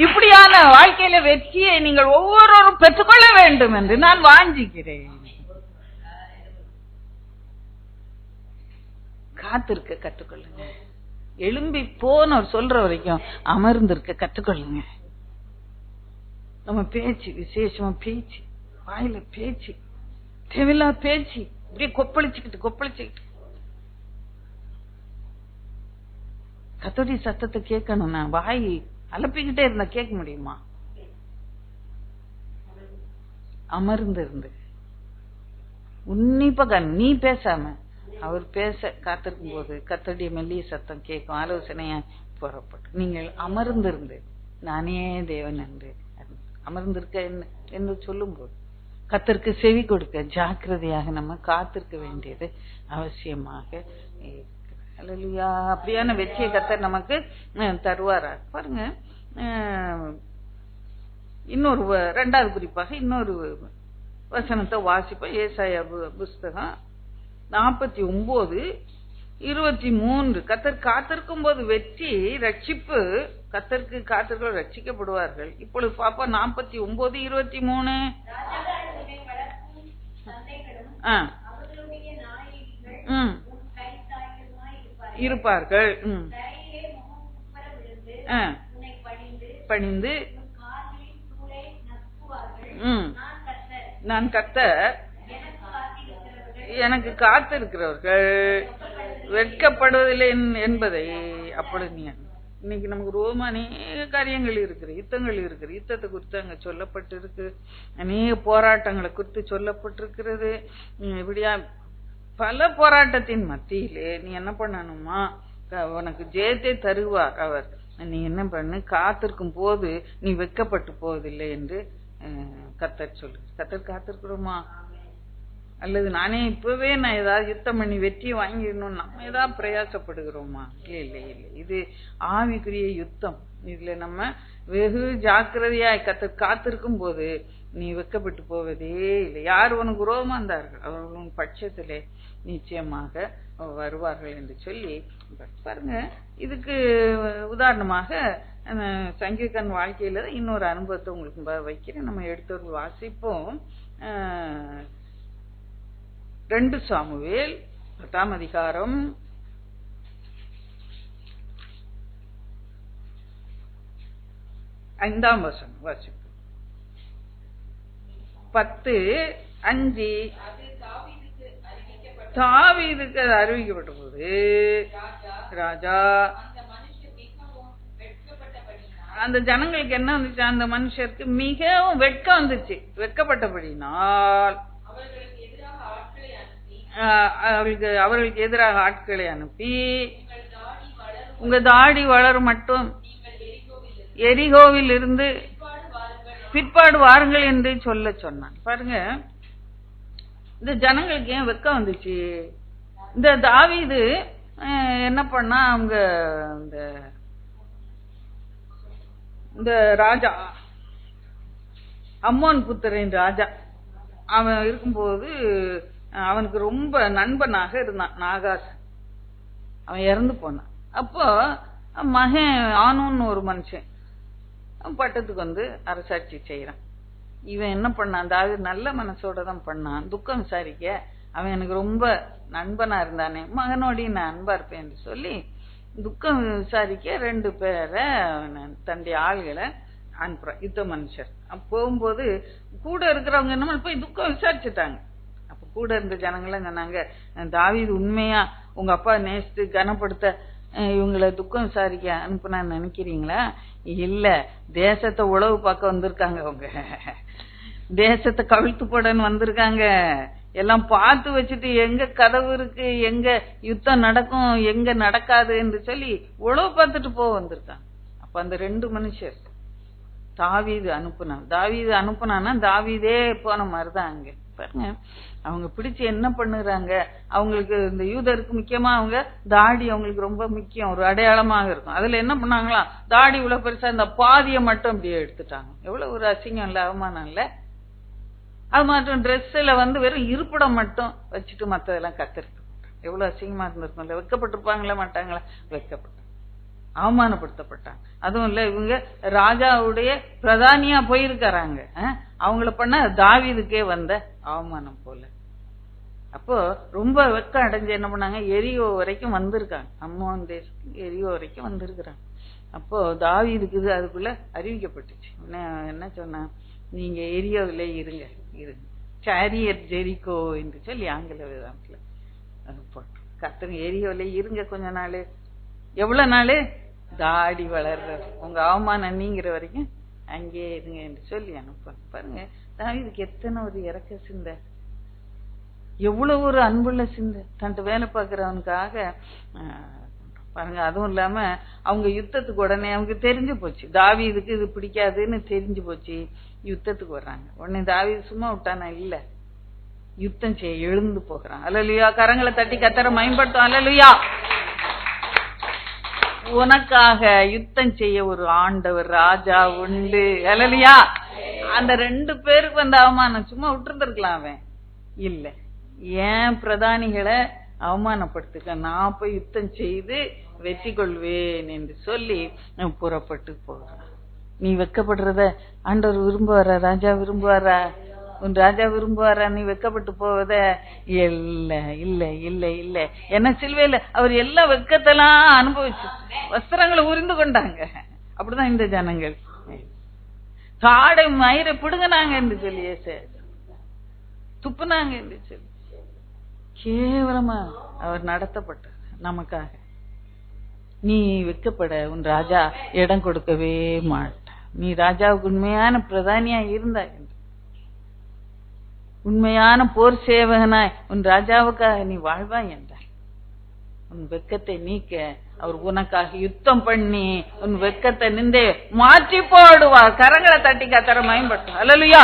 இப்படியான வாழ்க்கையில வெற்றியை நீங்கள் ஒவ்வொருவரும் பெற்றுக்கொள்ள வேண்டும் என்று நான் வாஞ்சிக்கிறேன். காத்திருக்க கற்றுக்கொள்ளுங்க. எழும்பி போன சொல்ற வரைக்கும் அமர்ந்திருக்க கற்றுக்கொள்ளுங்க. நம்ம பேச்சு, விசேஷமா பேச்சு, வாயில பேச்சு, தேவையில்லா பேச்சு, இப்படியே கொப்பளிச்சுக்கிட்டு கர்த்தருடைய சத்தத்தை கேட்கணும்னா வாய் அலப்பிக்கிட்டே இருந்தா கேட்க முடியுமா? அமர்ந்து இருந்து உன்னிப்பா நீ பேசாம அவர் பேச காத்திருக்கும் போது கர்த்தருடைய மெல்லிய சத்தம் கேட்கும். ஆலோசனையா புறப்பட்டு நீங்கள் அமர்ந்திருந்து நானே தேவன் என்று அமர்ந்திருக்க என்று சொல்லும் போது கர்த்தருக்கு செவி கொடுக்க ஜாக்கிரதையாக நம்ம காத்திருக்க வேண்டியது அவசியமாக. அல்லேலூயா. அப்படியான வெற்றியை கர்த்தர் நமக்கு தருவாரா? பாருங்க, இன்னொரு 2வது குறிப்பாக இன்னொரு வசனத்தை வாசிப்போம். ஏசாயா புஸ்தகம் 49:23. கர்த்தர் காத்திருக்கும் போது வெற்றி, ரட்சிப்பு. கர்த்தருக்கு காத்திருக்க ரட்சிக்கப்படுவார்கள். இப்பொழுது பாப்பா 49:23. இருப்பார்கள். பணிந்து நான் கர்த்தர், எனக்கு காத்திருக்கிறவர்கள் வெட்கப்படுவதில்லை என்பதை. அப்பொழுது இன்னைக்கு நமக்கு ரோம அநேக காரியங்கள் இருக்கு, யுத்தங்கள் இருக்கு. யுத்தத்தை குறித்து அங்க சொல்லப்பட்டு இருக்கு, அநேக போராட்டங்களை குறித்து சொல்லப்பட்டிருக்கிறது. இப்படியா பல போராட்டத்தின் மத்தியிலே நீ என்ன பண்ணணுமா? உனக்கு ஜெயத்தை தருவார் அவர். நீ என்ன பண்ணு? காத்திருக்கும் போது நீ வெட்கப்பட்டு போவதில்லை என்று கர்த்தர் சொல்லு. கர்த்தர் காத்திருக்கிறோமா? அல்லது நானே இப்பவே நான் ஏதாவது யுத்தம் பண்ணி வெற்றியை வாங்கிடணும் நம்ம ஏதாவது பிரயாசப்படுகிறோமா? இல்லை. இது ஆவிக்குரிய யுத்தம். இதுல நம்ம வெகு ஜாக்கிரதையாய் கர்த்தர் காத்திருக்கும் போது நீ வெட்கப்பட்டு போவதே இல்லை. யார் உனக்கு ரோமா இருந்தார்கள் அவர்களும் பட்சத்திலே நிச்சயமாக வருவார்கள் என்று சொல்லி பாருங்க. இதுக்கு உதாரணமாக சங்கீதக்காரன் வாழ்க்கையில இன்னொரு அனுபவத்தை உங்களுக்கு வைக்கிறேன். நம்ம எடுத்தவர்கள் வாசிப்போம். 2 சாமுவேல் 10ஆம் அதிகாரம் 5ஆம் வசனம் வாசிப்போம். 10:5 தாவீதுக்கு அது அறிவிக்கப்பட்ட போது ராஜா அந்த ஜனங்களுக்கு என்ன வந்துச்சு, அந்த மனுஷருக்கு மிகவும் வெட்கம் வந்துச்சு. வெட்கப்பட்டபடினால் அவர்களுக்கு எதிராக ஆட்களை அனுப்பி, உங்க தாடி வளர மட்டும் எரிகோவில் இருந்து பிற்பாடு வாருங்கள் என்று சொல்ல சொன்னான். பாருங்க, இந்த ஜனங்களுக்கு ஏன் வெட்கம் வந்துச்சு? இந்த தாவீது என்ன பண்ணா, அவங்க இந்த ராஜா அம்மோன் புத்திரன் ராஜா அவன் இருக்கும்போது அவனுக்கு ரொம்ப நண்பனாக இருந்தான் நாகாஸ். அவன் இறந்து போனான். அப்போ மகன் ஆனூன்னு ஒரு மனுஷன் பட்டத்துக்கு வந்து அரசாட்சி செய்யறான். இவன் என்ன பண்ணான், தாவீது நல்ல மனசோட தான் பண்ணான். துக்கம் விசாரிக்க அவன் எனக்கு ரொம்ப நண்பனா இருந்தானே, மகனோடி நான் அன்பா இருப்பேன் என்று சொல்லி துக்கம் விசாரிக்க 2 பேரை தன்னுடைய ஆள்களை அனுப்புறான், யுத்த மனுஷர். போகும்போது கூட இருக்கிறவங்க என்ன போய் துக்கம் விசாரிச்சுட்டாங்க. அப்ப கூட இருந்த ஜனங்களாம் சொன்னாங்க, தாவீது உண்மையா உங்க அப்பா நேசித்து கனப்படுத்த இவங்களை துக்கம் விசாரிக்க அனுப்புனான்னு நினைக்கிறீங்களா? இல்ல, தேசத்தை உளவு பார்க்க வந்திருக்காங்க, அவங்க தேசத்தை கவிழ்த்து போடன்னு வந்திருக்காங்க. எல்லாம் பார்த்து வச்சுட்டு எங்க கதவு இருக்கு, எங்க யுத்தம் நடக்கும், எங்க நடக்காது என்று சொல்லி உளவு பார்த்துட்டு வந்திருக்காங்க. அப்ப அந்த 2 மனுஷர் தாவீது அனுப்புனான்னா தாவீதே போன மாதிரிதான். அங்க பாருங்க, அவங்க பிடிச்சு என்ன பண்ணுறாங்க, அவங்களுக்கு இந்த யூதருக்கு முக்கியமா அவங்க தாடி அவங்களுக்கு ரொம்ப முக்கியம், ஒரு அடையாளமாக இருக்கும். அதுல என்ன பண்ணாங்களா, தாடி இவ்வளவு பெருசா இந்த பாதியை மட்டும் அப்படியே எடுத்துட்டாங்க. எவ்வளவு ஒரு அசிங்கம் இல்ல, அவமானம் இல்ல. அது மட்டும் ட்ரெஸ்ல வெறும் இருப்பிடம் மட்டும் வச்சுட்டு மற்றதெல்லாம் கத்தரித்து எவ்வளவு அசிங்கமா இருந்திருக்கும். வெக்கப்பட்டிருப்பாங்களா மாட்டாங்களா? வெக்கப்பட்டாங்க, அவமானப்படுத்தப்பட்டாங்க. அதுவும் இல்ல, இவங்க ராஜாவுடைய பிரதானியா போயிருக்காங்க. அவங்கள பண்ண தாவீதுக்கே வந்த அவமானம் போல. அப்போ ரொம்ப வெக்கம் அடைஞ்சு என்ன பண்ணாங்க, எரியோ வரைக்கும் வந்திருக்காங்க. அம்மோன் தேசத்துக்கு எரியோ வரைக்கும் வந்திருக்கிறாங்க. அப்போ தாவீதுக்கு இது அதுக்குள்ள அறிவிக்கப்பட்டுச்சு. என்ன சொன்னா, நீங்க எரியோவிலே இருங்க, சாரியட் ஜெரிகோ என்று சொல்லி ஆங்கில வேதாந்தத்துல போட்டு கத்துங்க, எரியோவிலே இருங்க கொஞ்ச நாள். எவ்வளவு நாள்? தாடி வளர்ற உங்க அவமானம் நீங்கிற வரைக்கும் அங்கே இருங்க என்று சொல்லி அனுப்ப. பாருங்க, தாவீதுக்கு எத்தனை ஒரு இறக்க சிந்தை, எவ்வளவு ஒரு அன்புள்ள சிந்தை, தன்ட்டு வேலை பார்க்கிறவனுக்காக பாருங்க. அதுவும் இல்லாம அவங்க யுத்தத்துக்கு உடனே அவங்க தெரிஞ்சு போச்சு, தாவீதுக்கு இது பிடிக்காதுன்னு தெரிஞ்சு போச்சு. யுத்தத்துக்கு வர்றாங்க. உடனே தாவீது சும்மா விட்டானா? இல்ல, யுத்தம் செய்ய எழுந்து போகிறான். அல்லேலூயா, கரங்களை தட்டி கத்தரை மயன்படுத்தும். அல்லேலூயா, உனக்காக யுத்தம் செய்ய ஒரு ஆண்டவர் ராஜா உண்டு. அல்லேலூயா, அந்த 2 பேருக்கு வந்த அவமானம் சும்மா விட்டுருந்துருக்கலாம். அவன் இல்ல, ஏன் பிரதானிகளை அவமானப்படுத்துக்க, நான் போய் யுத்தம் செய்து வெற்றி கொள்வேன் என்று சொல்லி புறப்பட்டு போகிறான். நீ வெக்கப்படுறத ஆண்டவர் விரும்புவாரா? ராஜா விரும்புவாரா? உன் ராஜா விரும்புவாரா நீ வெக்கப்பட்டு போவத? இல்ல இல்ல இல்ல இல்ல. என்ன சிலுவையில அவர் எல்லா வெக்கத்தெல்லாம் அனுபவிச்சு வஸ்திரங்களை உரிந்து கொண்டாங்க. அப்படிதான் இந்த ஜனங்கள் காடை மயிரை பிடுங்கினாங்க என்று சொல்லியே துப்புனாங்க என்று சொல்லி கேவலமா அவர் நடத்தப்பட்டார் நமக்காக. நீ வெக்கப்பட உன் ராஜா இடம் கொடுக்கவே மாட்ட. நீ ராஜாவுக்கு உண்மையான பிரதானியா இருந்தாய், உண்மையான போர் சேவகனாய் உன் ராஜாவுக்காக நீ வாழ்வாய் என்றார். உன் வெக்கத்தை நீக்க அவர் உனக்காக யுத்தம் பண்ணி உன் வெக்கத்தை நிந்தே மாற்றி போடுவார். கரங்களை தட்டி கத்தர மயம்பட்டும். அல்லேலூயா,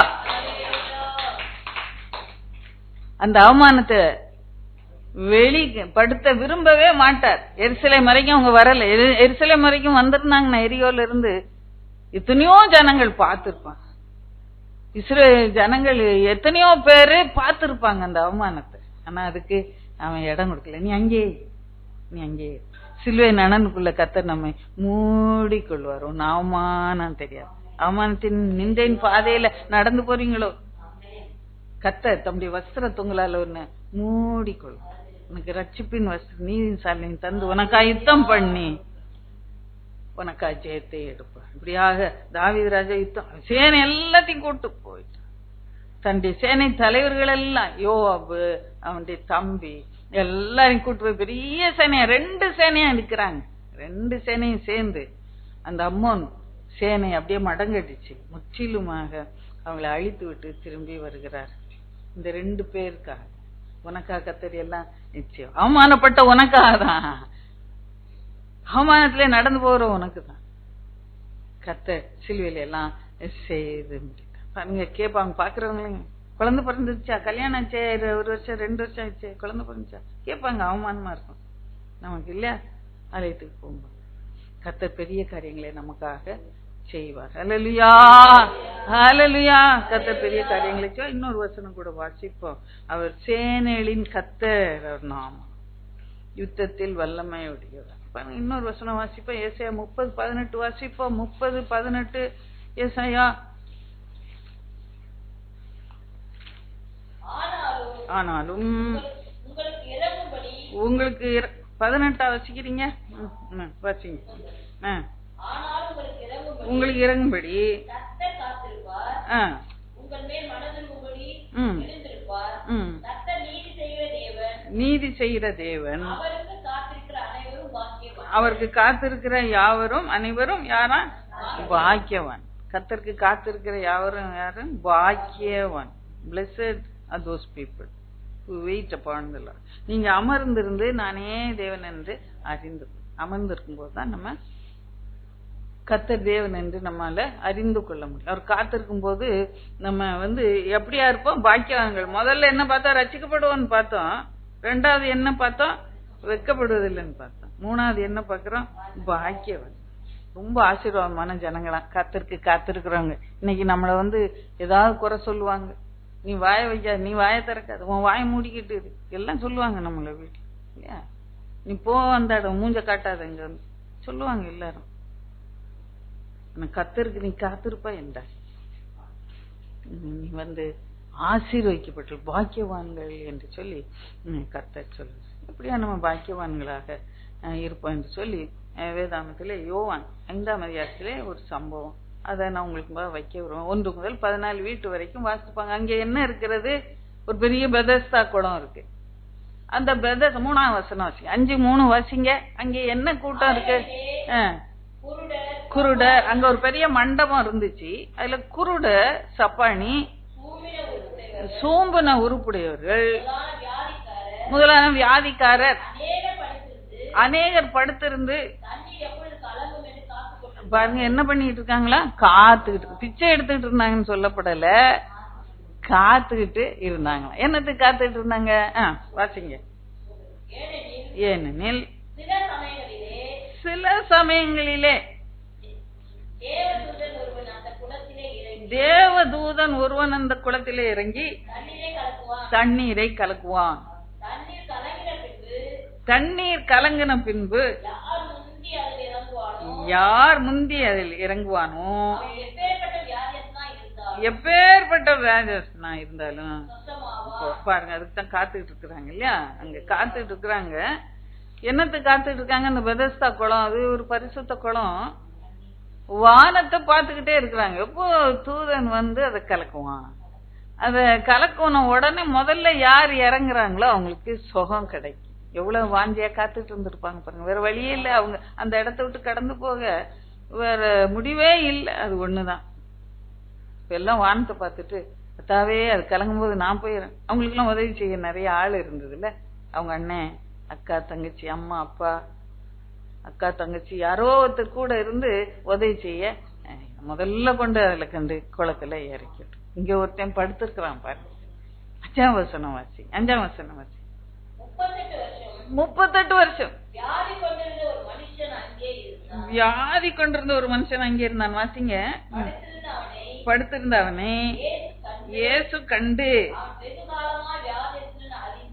அந்த அவமானத்தை வெளிப்படுத்த விரும்பவே மாட்டார். எருசலேம் வரைக்கும் அவங்க வரல. எருசலேம் வரைக்கும் வந்திருந்தாங்கன்னா எரியோல இருந்து எத்தனையோ ஜனங்கள் பார்த்திருப்பாங்க. இஸ்ரேல் ஜனங்கள் எத்தனையோ பேரு பார்த்திருப்பாங்க அந்த அவமானத்தை. ஆனா அதுக்கு அவன் இடம் கொடுக்கல. நீ அங்கே சிலுவை நனனுக்குள்ள கத்தர் நம்மை மூடிக்கொள்வார். உன் அவமானம் தெரியாது. அவமானத்தின் நிந்தையின் பாதையில நடந்து போறீங்களோ, கத்தர் தம்முடைய வஸ்திர தொங்கலால ஒன்னு மூடிக்கொள்ளும். உனக்கு ரட்சிப்பின் வஸ்திரம் நீதியின் சாலையும் தந்து உனக்கா யுத்தம் பண்ணி உனக்கா ஜெயத்தை எடுப்பார். இப்படியாக தாவீது ராஜா யுத்தம் சேனை எல்லாத்தையும் கூட்டு போயிட்டான். தன்னுடைய சேனை தலைவர்கள் எல்லாம், யோவாபு அவனுடைய தம்பி எல்லாரையும் கூட்டு போய் பெரிய சேனையா 2 சேனையா இருக்கிறாங்க. 2 சேனையும் சேர்ந்து அந்த அம்மோன் சேனை அப்படியே மடங்கடிச்சு முற்றிலுமாக அவங்களை அழித்து விட்டு திரும்பி வருகிறார். இந்த 2 பேருக்காக. உனக்காக கர்த்தர் எல்லாம் நிச்சயம். அவமானப்பட்ட உனக்காக தான், அவமானத்திலே நடந்து போற உனக்கு தான் கர்த்தர் சிலுவையில எல்லாம் செய்து பாருங்க. கேட்பாங்க பாக்குறவங்க, குழந்தை பிறந்துச்சா, கல்யாணம் ஆச்சே, 1 வருஷம் 2 வருஷம் ஆச்சு, குழந்தை பிறந்துச்சா கேட்பாங்க. அவமானமா இருக்கும் நமக்கு இல்லையா? ஆலயத்துக்கு போகும்போது கர்த்தர் பெரிய காரியங்களை நமக்காக செய்வார். ஹல்லேலூயா, ஹல்லேலூயா. கர்த்தர் பெரிய காரியங்களை செய்வார். இன்னொரு வசனம் கூட வாசிப்போம். அவர் சேனைகளின் கர்த்தர், அவர் நாமம் யுத்தத்தில் வல்லமையுடையவர். இன்னொரு வசனம் வாசிப்போம். ஏசாயா 30:18 வாசிப்போம். 30:18 ஏசாயா. ஆனாலும் உங்களுக்கு 18 வச்சுக்கிறீங்க, வாசிங்க. உங்களுக்கு இறங்கும்படி நீதி செய்கிற தேவன், அவருக்கு காத்திருக்கிற யாவரும் அனைவரும் யாரா? பாக்கியவான். கர்த்தருக்கு காத்திருக்கிற யாவரும் யாரும் பாக்கியவான். Blessed are those people who wait upon the Lord. நீங்க அமர்ந்திருந்து நானே தேவன் என்று அறிந்து அமர்ந்திருக்கும் போதுதான் நம்ம கர்த்தர் தேவன் என்று நம்மால அறிந்து கொள்ள முடியும். அவர் காத்திருக்கும் போது நம்ம எப்படியா இருப்போம்? பாக்கியவான்கள். முதல்ல என்ன பார்த்தோம்? ரட்சிக்கப்படுவோம்னு பார்த்தோம். 2வது என்ன பார்த்தோம்? வெட்கப்படுவதில்லைன்னு பார்த்தோம். 3வது என்ன பார்க்கிறோம்? பாக்கியவான். ரொம்ப ஆசீர்வாதமான ஜனங்களா கர்த்தருக்கு காத்திருக்கிறவங்க. இன்னைக்கு நம்மள ஏதாவது குறை சொல்லுவாங்க. நீ வாய வைக்காது, நீ வாய திறக்காது, உன் வாய மூடிக்கிட்டு இரு, எல்லாம் சொல்லுவாங்க நம்மள வீட்டுல இல்லையா? நீ போ அந்த இடம், மூஞ்ச காட்டாத, இங்க சொல்லுவாங்க எல்லாரும். கர்த்தருக்கு நீ காத்திருப்பா என்றா நீ ஆசீர்வதிக்கப்பட்டு பாக்கியவான்கள் என்று சொல்லி கர்த்தர் சொல்லு. எப்படியா நம்ம பாக்கியவான்களாக இருப்போம் என்று சொல்லி வேதாமத்திலே யோவான் 5ஆம் அதிகாரத்திலே ஒரு சம்பவம், அதை நான் உங்களுக்கு வைக்க வருவேன். 1 முதல் 14 வீட்டு வரைக்கும் வாசிப்பாங்க. அங்க என்ன இருக்கிறது? ஒரு பெரிய பெதஸ்தா குளம் இருக்கு. அந்த 3ஆம் வசனம் வாசிங்க. 5:3 வாசிங்க. அங்க என்ன கூட்டம் இருக்கு? குருடர். அங்க ஒரு பெரிய மண்டபம் இருந்துச்சு. அதுல குருடர், சப்பானி, சோம்பன உருப்புடையவர்கள், முதலான வியாதிக்காரர் அநேகர் படுத்திருந்து பாருங்க என்ன பண்ணிட்டு இருக்காங்களா? காத்துக்கிட்டு, பிச்சை எடுத்துக்கிட்டு இருந்தாங்கன்னு சொல்லப்படல, காத்துக்கிட்டு இருந்தாங்களா. என்னத்துக்கு காத்துக்கிட்டு இருந்தாங்க? வாசிங்க. ஏனெனில் சில சமயங்களிலே தேவதூதன் ஒருவன் அந்த குளத்திலே இறங்கி தண்ணீரை கலக்குவான். தண்ணீர் கலங்கின பின்பு யார் முந்தி அதில் இறங்குவானோ, எப்பேற்பட்ட வியாதியஸ்தனா இருந்தாலும் பாருங்க, அதுக்கு தான் காத்துக்கிட்டு இருக்கிறாங்க இல்லையா? அங்க காத்துக்கிட்டு இருக்கிறாங்க. என்னத்துக்கு காத்துக்கிட்டு இருக்காங்க? அந்த பெதஸ்தா குளம், அது ஒரு பரிசுத்த குளம். வானத்தை பார்த்துக்கிட்டே இருக்கிறாங்க. எப்போ தூதன் அதை கலக்குவான். அத கலக்கணும் உடனே முதல்ல யார் இறங்குறாங்களோ அவங்களுக்கு சுகம் கிடைக்கும். எவ்வளவு வாஞ்சியா காத்துட்டு இருந்திருப்பாங்க பாருங்க. வேற வழியே இல்லை. அவங்க அந்த இடத்த விட்டு கடந்து போக வேற முடிவே இல்லை. அது ஒண்ணுதான். இப்ப எல்லாம் வானத்தை பார்த்துட்டு அத்தாவே அது கலங்கும் போது நான் போயிடுறேன். அவங்களுக்கு எல்லாம் உதவி செய்ய நிறைய ஆள் இருந்தது இல்ல. அவங்க அண்ணன், அக்கா, தங்கச்சி, அம்மா, அப்பா, அக்கா, தங்கச்சி யாரோ ஒருத்தர் கூட இருந்து உதவி செய்ய முதல்ல கொண்டு அதுல கண்டு குளத்துல இறக்கிட்டு. இங்க ஒருத்தன் படுத்திருக்கிறான் பாரு. 5ஆம் வசனம் வாசி. 5ஆம் வசனம் வாசி. 38 வருஷம் வியாதி கொண்டிருந்த ஒரு மனுஷன் அங்கே இருந்தான். வாசிங்க. படுத்திருந்த அவனை இயேசு கண்டு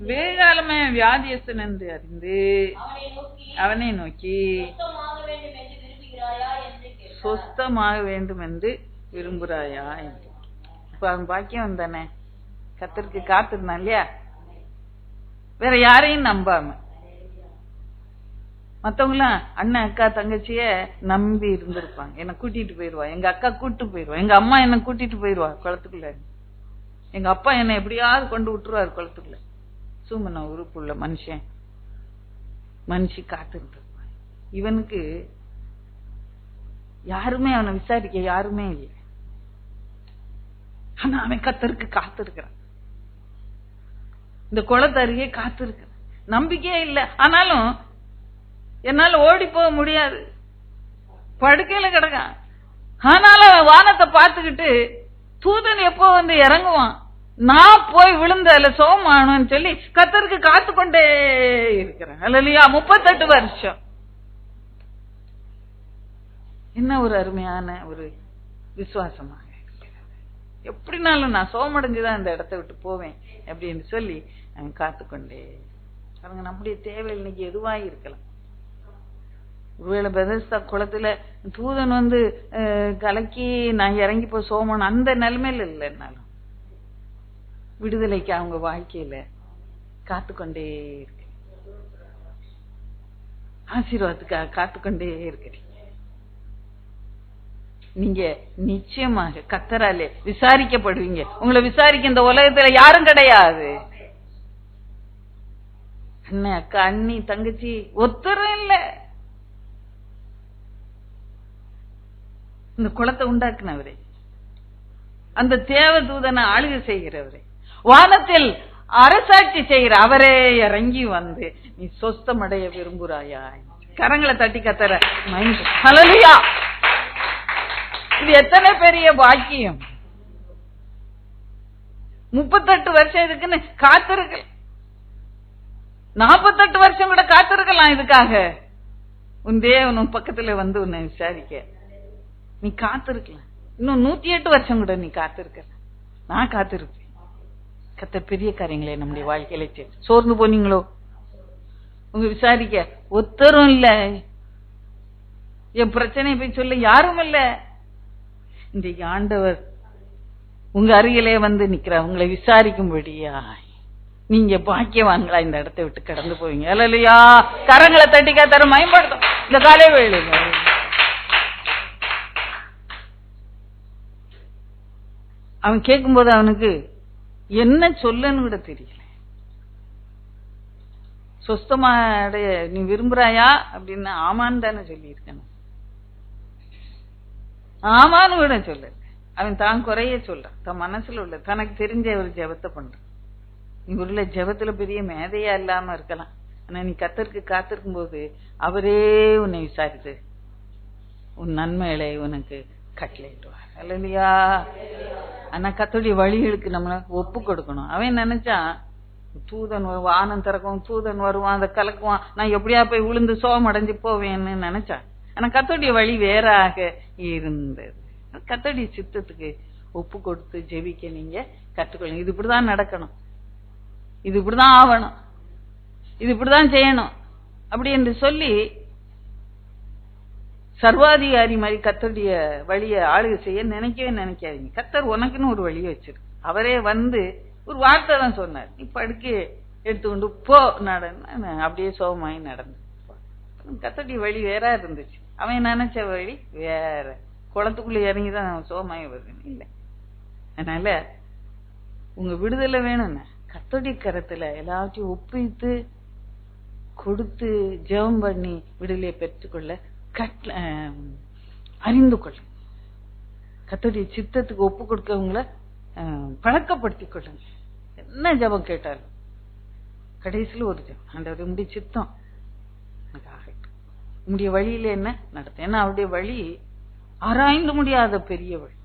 வெகுகாலமே வியாதியஸ்தன் என்று அறிந்து அவனை நோக்கி சொஸ்தமாக வேண்டும் என்று விரும்புகிறாயா என்று. இப்ப அவன் பாக்கியம் தானே, கர்த்தருக்கு காத்திருந்தான் இல்லையா? வேற யாரையும் நம்பாம. மத்தவங்களாம் அண்ணன், அக்கா, தங்கச்சிய நம்பி இருந்திருப்பாங்க. என்ன கூட்டிட்டு போயிருவா, எங்க அக்கா கூட்டு போயிருவா, எங்க அம்மா என்ன கூட்டிட்டு போயிருவா குளத்துக்குள்ள, எங்க அப்பா என்ன எப்படியாவது கொண்டு விட்டுருவாரு குளத்துக்குள்ள. சூமன உறுப்புள்ள மனுஷி காத்துட்டு இருப்பான். இவனுக்கு யாருமே அவனை விசாரிக்க யாருமே இல்லை. ஆனா அவன் கர்த்தருக்கு காத்திருக்கிறான். இந்த குளத்து அருகே காத்திருக்கிறான். நம்பிக்கையே இல்லை. ஆனாலும் என்னால ஓடி போக முடியாது, படுக்கையில கிடக்கான். ஆனாலும் அவன் வானத்தை பார்த்துக்கிட்டு தூதன் எப்போ வந்து இறங்குவான், நான் போய் விழுந்தல சோமானு சொல்லி கர்த்தருக்கு காத்து கொண்டே இருக்கிறேன். அல்லையா? 38 வருஷம். என்ன ஒரு அருமையான ஒரு விசுவாசமாக, எப்படினாலும் நான் சோமடைஞ்சுதான் இந்த இடத்தை விட்டு போவேன் அப்படின்னு சொல்லி அவன் காத்துக்கொண்டே. பாருங்க, நம்முடைய தேவை இன்னைக்கு எதுவாக இருக்கலாம். ஒருவேளை பெதஸ்தா குளத்துல தூதன் வந்து கலக்கி நான் இறங்கி போய் சோமன் அந்த நிலைமையில இல்லைன்னாலும் விடுதலைக்கு அவங்க வாழ்க்கையில காத்துக்கொண்டே இருக்கு, ஆசீர்வாதத்துக்காக காத்துக்கொண்டே இருக்கிறீங்க. நீங்க நிச்சயமாக கர்த்தராலே விசாரிக்கப்படுவீங்க. உங்களை விசாரிக்க இந்த உலகத்துல யாரும் கிடையாது. அண்ணன், அக்கா, அண்ணி, தங்கச்சி ஒருத்தரும் இல்ல. இந்த குளத்தை உண்டாக்குனவரே, அந்த தேவ தூதனை ஆளுகை செய்கிறவரே, வானத்தில் அரசாட்சி செய்கிற அவரே இறங்கி வந்து நீ சொஸ்தமடைய விரும்புறாயா? கரங்களை தட்டி கத்தற மைண்ட். ஹல்லேலூயா! இது எத்தனை பெரிய பாக்கியம். 38 வருஷம் இதுக்குன்னு காத்திருக்க, 48 வருஷம் கூட காத்திருக்கலாம் இதுக்காக. உன் தேவன் உன் பக்கத்துல வந்து உன்னை விசாரிக்க நீ காத்திருக்கலாம். இன்னும் 108 வருஷம் கூட நீ காத்திருக்க. நான் காத்திருப்பேன். கர்த்தர் பெரிய காரியங்களே நம்முடைய வாழ்க்கையில சோர்ந்து போனீங்களோ, உங்க விசாரிக்க ஒருத்தரும் இல்ல, என் பிரச்சனையை போய் சொல்ல யாரும் இல்ல. இன்றைக்கு ஆண்டவர் உங்க அருகிலே வந்து நிக்கிற உங்களை விசாரிக்கும்படியா நீங்க பாக்கியவான்களா இந்த இடத்தை விட்டு கடந்து போவீங்க. அல்லையா? கரங்களை தட்டிக்கா தர மயப்படுத்தும் இந்த காலை வேளையில. அவன் கேட்கும்போது அவனுக்கு என்ன சொல்லன்னு கூட தெரியல. சொஸ்தமா நீ விரும்புறாயா அப்படின்னு ஆமான்னு தானே சொல்லி இருக்கணும். ஆமான்னு கூட சொல்ல. அவன் தான் குறைய சொல்றான், தன் மனசுல உள்ள தனக்கு தெரிஞ்ச ஒரு ஜெபத்தை பண்றான். நீ உள்ள ஜெபத்துல பெரிய மேதையா இல்லாம இருக்கலாம், ஆனா நீ கர்த்தருக்கு காத்திருக்கும் போது அவரே உன்னை விசாரித்து உன் நன்மைகளை உனக்கு கட்டளையிடுவார். அல்லையா? ஆனா கர்த்தருடைய வழிகளுக்கு நம்மள ஒப்பு கொடுக்கணும். அவன் நினைச்சான் தூதன் வானம் திறக்கும், தூதன் வருவான், அதை கலக்குவான், நான் எப்படியா போய் விழுந்து சோகம் அடைஞ்சு போவேன்னு நினைச்சான். ஆனா கர்த்தருடைய வழி வேறாக இருந்தது. கர்த்தருடைய சித்தத்துக்கு ஒப்பு கொடுத்து ஜெபிக்க நீங்க கற்றுக்கொள்ளுங்க. இது இப்படிதான் நடக்கணும், இது இப்படிதான் ஆகணும், இது இப்படிதான் செய்யணும் அப்படி என்று சொல்லி சர்வாதிகாரி மாதிரி கர்த்தருடைய வழியை ஆளுகை செய்ய நினைக்கவே நினைக்காதீங்க. கர்த்தர் உனக்குன்னு ஒரு வழியை வச்சிருக்கு. அவரே வந்து ஒரு வார்த்தை தான் சொன்னார், நீ படுக்க எடுத்துக்கொண்டு போ நடந்து, அப்படியே சோகமாயி நடந்து. கர்த்தருடைய வழி வேற இருந்துச்சு, அவன் நினைச்ச வழி வேற. குளத்துக்குள்ள இறங்கிதான் சோகமாயி வருது இல்லை. அதனால உங்க விடுதலை வேணும்னா கர்த்தருடைய கரத்துல எல்லாத்தையும் ஒப்பித்து கொடுத்து ஜெபம் பண்ணி விடுதலையை பெற்றுக்கொள்ள அறிந்து கொள்ள, கர்த்தருடைய சித்தத்துக்கு ஒப்பு கொடுக்கவங்கள பழக்கப்படுத்திக் கொள்ளுங்க. என்ன ஜெபம் கேட்டாலும் கடைசியில் ஒரு ஜெபம், ஆண்டவரே உம்முடைய சித்தம் ஆகட்டும், உம்முடைய வழியில என்ன நடத்தும். ஏன்னா அவருடைய வழி ஆராய்ந்து முடியாத பெரிய வழி,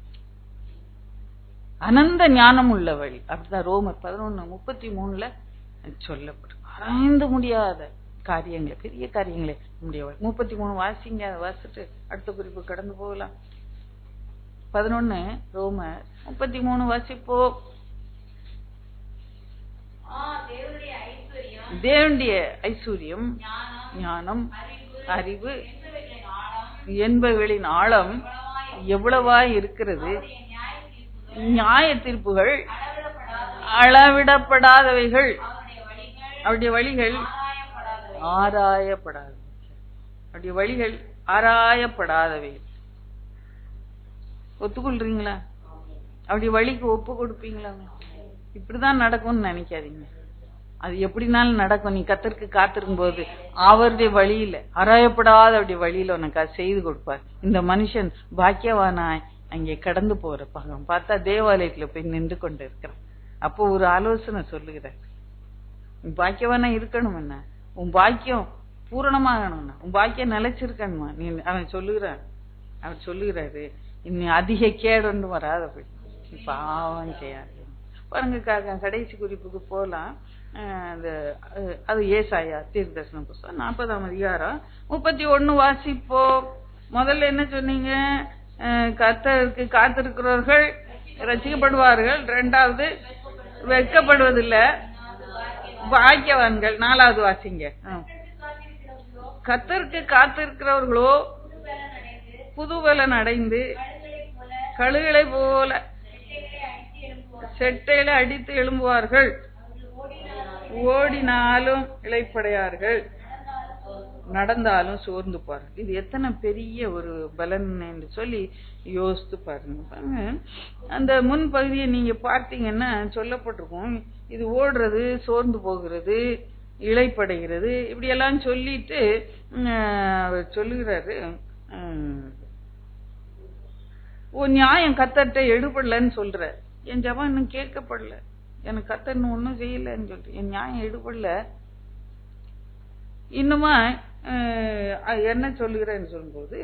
அனந்த ஞானம் உள்ள வழி. அப்படிதான் ரோமர் 11:33 சொல்லப்படும். ஆராய்ந்து முடியாத காரியங்களே, பெரிய காரியங்களே நம்முடைய வழி. 33 வாசிங்க, அதை வாசிட்டு அடுத்த குறிப்பு கடந்து போகலாம். 11 ரோமர் 33 வாசிப்போ. தேவனுடைய ஐஸ்வர்யம், ஞானம், அறிவு என்பவைகளின் ஆழம் எவ்வளவா இருக்கிறது, நியாய தீர்ப்புகள் அளவிடப்படாதவைகள், அவருடைய வழிகள் ஆராயப்படாதவை, அவருடைய வழிகள் ஆராயப்படாதவைகள். ஒத்துக்கொள்றீங்களா? அவருடைய வழிக்கு ஒப்பு கொடுப்பீங்களா? இப்படிதான் நடக்கும்னு நினைக்காதீங்க. அது எப்படினாலும் நடக்கும். நீ கத்தருக்கு காத்திருக்கும் போது அவருடைய வழியில, அறாயப்படாத அவருடைய வழியில உனக்கு அது செய்து கொடுப்பார். இந்த மனுஷன் பாக்கியவானாய் அங்கே கடந்து போற பாகம் பார்த்தா தேவாலயத்துல போய் நின்று கொண்டு இருக்கிறான். அப்போ ஒரு ஆலோசனை சொல்லுகிறார், பாக்கியவானா இருக்கணும், என்ன உன் பாக்கியம் பூரணமாகணும்னா, உன் பாக்கியம் நிலைச்சிருக்கணுமா நீ. அவன் சொல்லுகிறான், அவர் சொல்லுகிறாரு, இன்னும் அதிக கேடு வராதபடி பாவம் செய்யாது பாருங்க. கடைசி குறிப்புக்கு போலாம். அது ஏசாயா தீர்க்கதரிசன புஸ்தகம் 40ஆம் அதிகாரம் 31 வாசிப்போ. முதல்ல என்ன சொன்னீங்க? கர்த்தருக்கு காத்திருக்கிறவர்கள் ரட்சிக்கப்படுவார்கள். 2வது வெட்கப்படுவதில்லை, பாக்கியவான்கள். 4வது வாசிங்க. கர்த்தருக்கு காத்திருக்கிறவர்களோ புதுபலன் அடைந்து கழுகளை போல செட்டையில அடித்து எழும்புவார்கள், ஓடினாலும் இளைப்படையார்கள், நடந்தாலும் சோர்ந்து பாருங்க. இது எத்தனை பெரிய ஒரு பலன் என்று சொல்லி யோசித்து பாருங்க. அந்த முன் பகுதியை நீங்க பார்த்தீங்கன்னா சொல்லப்பட்டிருக்கும், இது ஓடுறது, சோர்ந்து போகிறது, இளைப்படைகிறது, இப்படி எல்லாம் சொல்லிட்டு சொல்லுகிறாரு. உன் நியாயம் கத்தர்ட்ட எடுபடலன்னு சொல்ற, என் ஜபம் இன்னும் கேட்கப்படல, எனக்கு கத்தர் இன்னும் ஒன்னும் செய்யலன்னு சொல்லிட்டு என் நியாயம் எடுபடல. இன்னுமா என்ன சொல்லுகிறேன்னு சொல்லும்போது,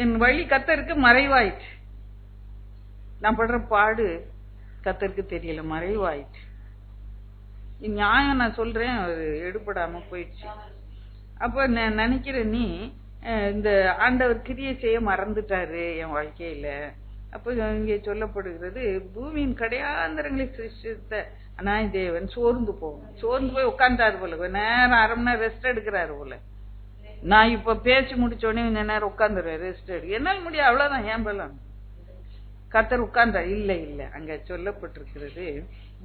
என் வழி கத்தருக்கு மறைவாயிற்று, நான் படுற பாடு கத்தருக்கு தெரியல, மறைவாயிற்று. நியாயம் நான் சொல்றேன், எடுபடாம போயிடுச்சு. அப்ப நான் நினைக்கிறேன், நீ இந்த ஆண்டவர் கிரியை செய்ய மறந்துட்டாரு என் வாழ்க்கையில. அப்ப இங்கே சொல்லப்படுகிறது, பூமியின் கடையாந்தரங்களை சிருஷ்டித்த அநாய தேவன் சோர்ந்து போகும், சோர்ந்து போய் உட்கார்ந்தாரு போல, நேரம் 1/2 மணி நேரம் ரெஸ்ட் எடுக்கிறாரு போல. நான் இப்ப பேச்சு முடிச்ச உடனே கொஞ்ச நேரம் உட்கார்ந்துருவேன், ரெஸ்ட் எடுக்க என்னால் முடியும், அவ்வளவுதான். ஏன் பலம் கத்தர் உட்கார்ந்தார்? இல்ல இல்ல, அங்க சொல்லப்பட்டிருக்கிறது,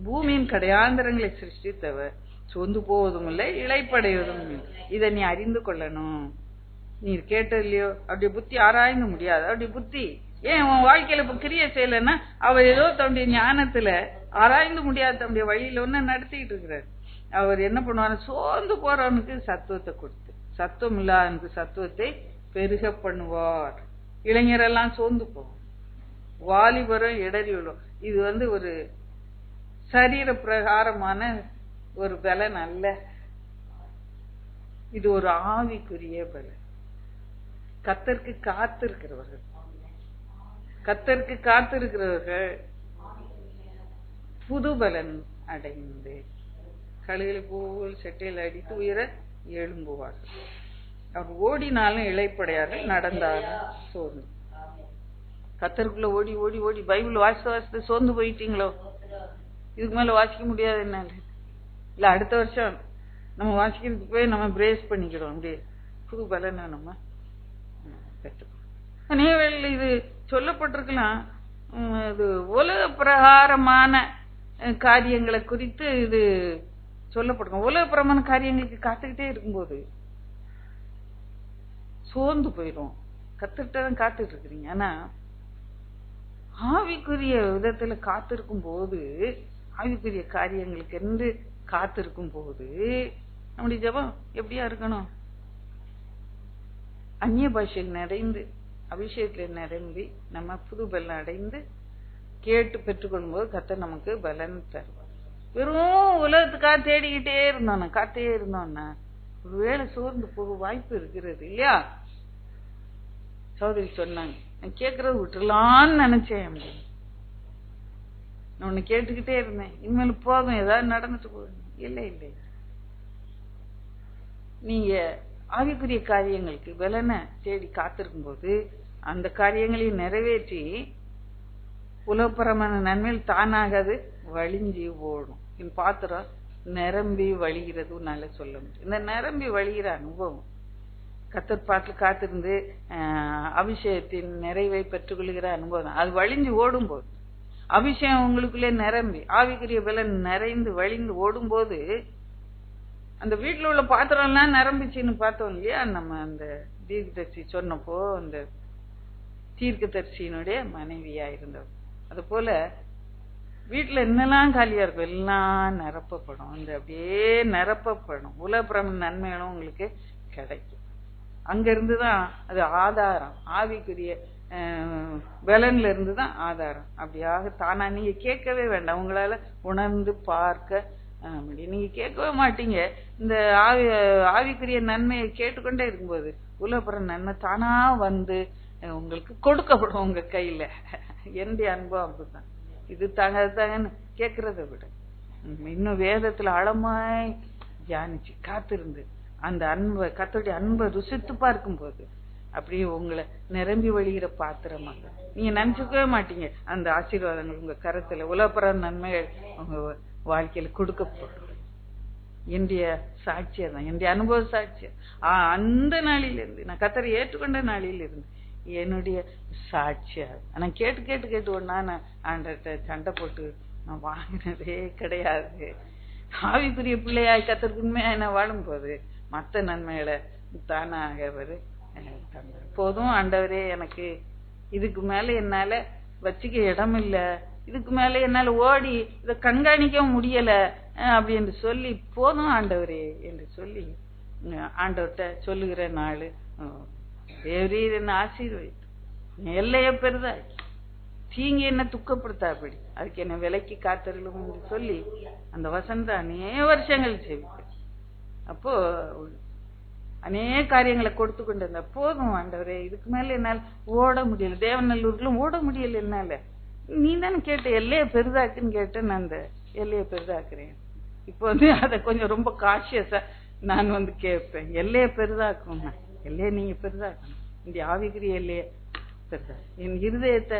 பூமியின் கடையாந்தரங்களை சிருஷ்டித்தவர் சோர்ந்து போவதும் இல்லை, இளைப்படைவதும் இல்லை. இதை நீ அறிந்து கொள்ளணும். நீ கேட்ட இல்லையோ, அவருடைய புத்தி ஆராய்ந்து முடியாது. அவருடைய புத்தி ஏன் உன் வாழ்க்கையில இப்ப கிரியை செய்யலன்னா, அவர் ஏதோ தன்னுடைய ஞானத்துல ஆராய்ந்து முடியாத தன்னுடைய வழியில ஒன்னு நடத்திட்டு இருக்கிறார். அவர் என்ன பண்ணுவார்? சோர்ந்து போறவனுக்கு சத்துவத்தை கொடுத்து, சத்துவம் இல்லாதவனுக்கு சத்துவத்தை பெருக பண்ணுவார். இளைஞரெல்லாம் சோர்ந்து போகும், வாலிபரும் இடறி விழும். இது ஒரு சரீர பிரகாரமான ஒரு பலன் அல்ல, இது ஒரு ஆவிக்குரிய பலன். கத்தருக்கு காத்திருக்கிறவர்கள், கத்தருக்கு காத்திருக்கிறவர்கள் புது பலன் அடைந்து கழுகளை போல் செட்டையில் அடித்து உயர எழும்புவார்கள். அவர் ஓடினாலும் இளைப்படையார்கள், நடந்தாலும் சோர்ந்து. கத்தருக்குள்ள ஓடி ஓடி ஓடி பைபிள் வாசித்து சோர்ந்து போயிட்டீங்களோ? இதுக்கு மேல வாசிக்க முடியாது என்ன? இல்ல அடுத்த வருஷம் நம்ம வாசிக்கிறதுக்கு போய் நம்ம பிரேஸ் பண்ணிக்கிறோம், அப்படியே புது பலனை நம்ம பெற்றுக்கணும். இது சொல்லப்பட்டிருக்கலாம், இது உலக பிரகாரமான காரியங்களை குறித்து இது சொல்லப்பட்டிருக்கும். உலக பிரகாரமான காரியங்களுக்கு காத்துக்கிட்டே இருக்கும்போது சோர்ந்து போயிடும். கத்துக்கிட்டதான் காத்துட்டு இருக்கிறீங்க. ஆனா ஆவிக்குரிய விதத்துல காத்திருக்கும் போது, ஆவிக்குரிய காரியங்களுக்கு என்று காத்திருக்கும் போது நம்முடைய ஜெபம் எப்படியா இருக்கணும்? அந்நிய பாஷையில் நிறைந்து, அபிஷேகத்துல நிறைந்து, நம்ம புது பலன் அடைந்து கேட்டு பெற்றுக்கொள்ளும் போது கர்த்தர் நமக்கு பலன் தருவார். வெறும் உலகத்துக்காக தேடிக்கிட்டே இருந்தோம்னா, காத்தே இருந்தோம்னா ஒருவேளை சோர்ந்து போக வாய்ப்பு இருக்கிறது இல்லையா? சௌதரி சொன்னாங்க, நான் கேட்கறது விட்டுலான்னு நினைச்சேன், நான் ஒண்ணு கேட்டுக்கிட்டே இருந்தேன், இனிமேல் போதும் ஏதாவது நடந்துட்டு போகுது. இல்லை இல்லை, நீங்க ஆவிக்குரிய காரியங்களுக்கு பலனை தேடி காத்திருக்கும் போது அந்த காரியங்களையும் நிறைவேற்றி உலகப்பரமான நன்மையில் தானாகாது வழிஞ்சி ஓடும். என் பாத்திரம் நிரம்பி வழிகிறது உன்னால சொல்ல முடியும். இந்த நிரம்பி வழிகிற அனுபவம் கர்த்தர் பாட்டில் காத்திருந்து அபிஷேகத்தின் நிறைவை பெற்றுக்கொள்கிற அனுபவம் அது வழிஞ்சு ஓடும் போது, அபிஷேகம் உங்களுக்குள்ளே நிரம்பி ஆவிக்குரிய பலன் நிறைந்து வழிந்து ஓடும் போது அந்த வீட்டுல உள்ள பாத்திரம் எல்லாம் நிரம்பிச்சுன்னு பார்த்தோம் இல்லையா? நம்ம அந்த தீர்க்கதரிசி சொன்னப்போ அந்த தீர்க்கதரிசியினுடைய மனைவியா இருந்தவர், அது போல வீட்டுல என்னெல்லாம் காலியா இருக்கும் எல்லாம் நிரப்பப்படும். அந்த அப்படியே நிரப்பப்படும். உலகப்புறம் நன்மைகளும் உங்களுக்கு கிடைக்கும். அங்க இருந்துதான் அது ஆதாரம். ஆவிக்குரிய பலன்ல இருந்துதான் ஆதாரம். அப்படியாக தானா நீங்க கேட்கவே வேண்டாம். உங்களால உணர்ந்து பார்க்க நீங்க கேட்கவே மாட்டீங்க. இந்த ஆவிக்குரிய நன்மையை கேட்டுக்கொண்டே இருக்கும்போது உலகப்புற நன்மை தானா வந்து உங்களுக்கு கொடுக்கப்படும் உங்க கையில. என்னுடைய அனுபவம் அப்படிதான். இது தாங்கன்னு கேட்கறத விட இன்னும் வேதத்துல ஆழமாய் தியானிச்சு காத்திருந்து அந்த அன்பை கர்த்தருடைய அன்பை ருசித்து பார்க்கும் போது அப்படியே உங்களை நிரம்பி வழிகிற பாத்திரமாக நீங்க நினைச்சுக்கவே மாட்டீங்க. அந்த ஆசீர்வாதங்கள் உங்க கரத்துல உலகப்புற நன்மைகள் உங்க வாழ்க்கையில கொடுக்கப்படும். என்னுடைய சாட்சியம் தான், என்னுடைய அனுபவ சாட்சியம். அந்த நாளிலிருந்து நான் கர்த்தரை ஏற்றுக்கொண்ட நாளிலிருந்து என்னுடைய சாட்சியா நான் கேட்டு கேட்டு கேட்டு ஒன்னா நான் ஆண்டர்கிட்ட சண்டை போட்டு நான் வாங்கினதே கிடையாது. ஆவிக்குரிய பிள்ளையாய் கர்த்தருக்கு உண்மையா நான் வாழும் போது மற்ற நன்மைகளை தானாக போதும் ஆண்டவரே, எனக்கு இதுக்கு மேல என்னால வச்சுக்க இடம் இல்ல, இதுக்கு மேல என்னால ஓடி இதை கண்காணிக்க முடியல அப்படின்னு சொல்லி போதும் ஆண்டவரே என்று சொல்லி ஆண்டவர்கிட்ட சொல்லுகிற நாள் தேவரீர் என்ன ஆசீர்வதித்து எல்லைய பெரிதாக்கி தீங்கு என்ன துக்கப்படுத்தாபடி அதுக்கு என்ன விலைக்கு காத்தருளும் என்று சொல்லி அந்த வசந்த அநேக வருஷங்கள் செவிக்க. அப்போ அநேக காரியங்களை கொடுத்து கொண்டு இருந்த போதும் ஆண்டவரே, இதுக்கு மேல என்னால் ஓட முடியல, தேவநல்லூருக்குள்ள ஓட முடியல என்னால. நீ தானே கேட்ட எல்லைய பெரிதாக்குன்னு கேட்டு நான் அந்த எல்லைய பெரிதாக்குறேன். இப்போ அதை கொஞ்சம் ரொம்ப காஷியஸா நான் கேட்பேன். எல்லைய பெரிதாக்கும், எல்லைய நீங்க பெரிதாக்கணும். இந்த ஆவிக்குரிய எல்லைய பெரிதா, என் இருதயத்தை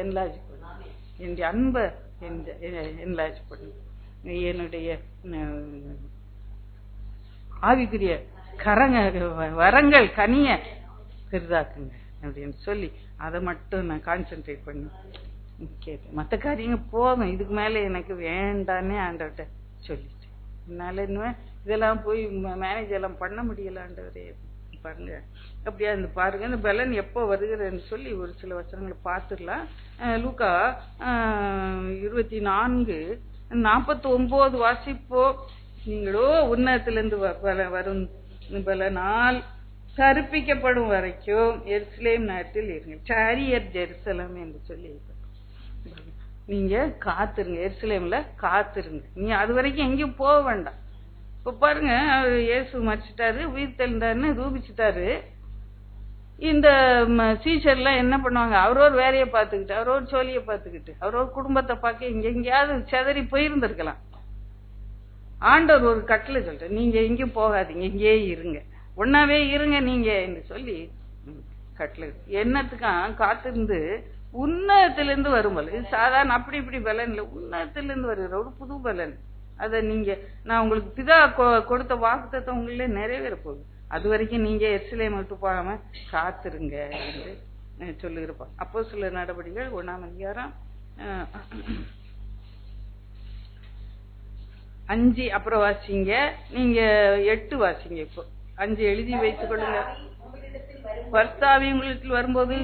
என்லாஜ் பண்ணும், என்னுடைய அன்பை என்லாஜ் பண்ணும், என்னுடைய ஆவிக்குரிய வரங்கள் கனிய பெரிதாக்குங்க அப்படின்னு சொல்லி அதை மட்டும் நான் கான்சென்ட்ரேட் பண்ணி கேட்பேன். மற்ற காரியங்க போதும், இதுக்கு மேல எனக்கு வேண்டான்னே ஆண்டவர்கிட்ட சொல்லிட்டேன். என்னால இன்னும் இதெல்லாம் போய் மேனேஜ் எல்லாம் பண்ண முடியல ஆண்டவரே பாருங்க. அப்படியா இந்த பாருங்க இந்த பலன் எப்போ வருகிறன்னு சொல்லி ஒரு சில வசனங்களை பார்த்துடலாம். லூக்கா 24:49 வாசிப்போ. நீங்களோ உன்னதத்திலிருந்து வரும் பலனால் கற்பிக்கப்படும் வரைக்கும் எருசலேம் நாட்டில் இருங்க. சாரியர் ஜெருசலம் என்று சொல்லி நீங்க காத்துருங்க, எருசலேம்ல காத்துருங்க. நீ அது வரைக்கும் எங்கேயும் போக வேண்டாம். இப்ப பாருங்க, இயேசு மறிச்சிட்டாரு, உயிர் தெழுந்தாருன்னு ரூபிச்சுட்டாரு. இந்த சீஷர்லாம் என்ன பண்ணுவாங்க, அவரோட வேலையை பார்த்துக்கிட்டு, அவரோட சோழியை பார்த்துக்கிட்டு, அவரோட குடும்பத்தை பார்க்க எங்கேயாவது செதறி போயிருந்திருக்கலாம். ஆண்டவர் ஒரு கட்டளை சொல்ற, நீங்க எங்கேயும் போகாதீங்க, இங்கேயே இருங்க, ஒன்னாவே இருங்க நீங்க என்று சொல்லி கட்டளை. என்னத்துக்கா காத்திருந்து உன்னதத்திலிருந்து வரும் பலன். இது சாதாரண அப்படி இப்படி பலன் இல்லை, உன்னதத்திலிருந்து வருகிற ஒரு புது பலன். அதை நீங்க நான் உங்களுக்கு பிதா கொடுத்த வாக்குத்தத்தம் உங்களே நிறைவேற போகுது. அது வரைக்கும் நீங்க எருசலேம் விட்டு போகாம காத்திருங்க என்று சொல்லுகிறப்ப. அப்போஸ்தலர் நடபடிகள் 1 5 அப்புறம் வாசிங்க. நீங்க 8 வாசிங்க. இப்போ 5 எழுதி வைத்துக் கொள்ளுங்க. பர்த்தாவி உங்களுக்கு வரும்போது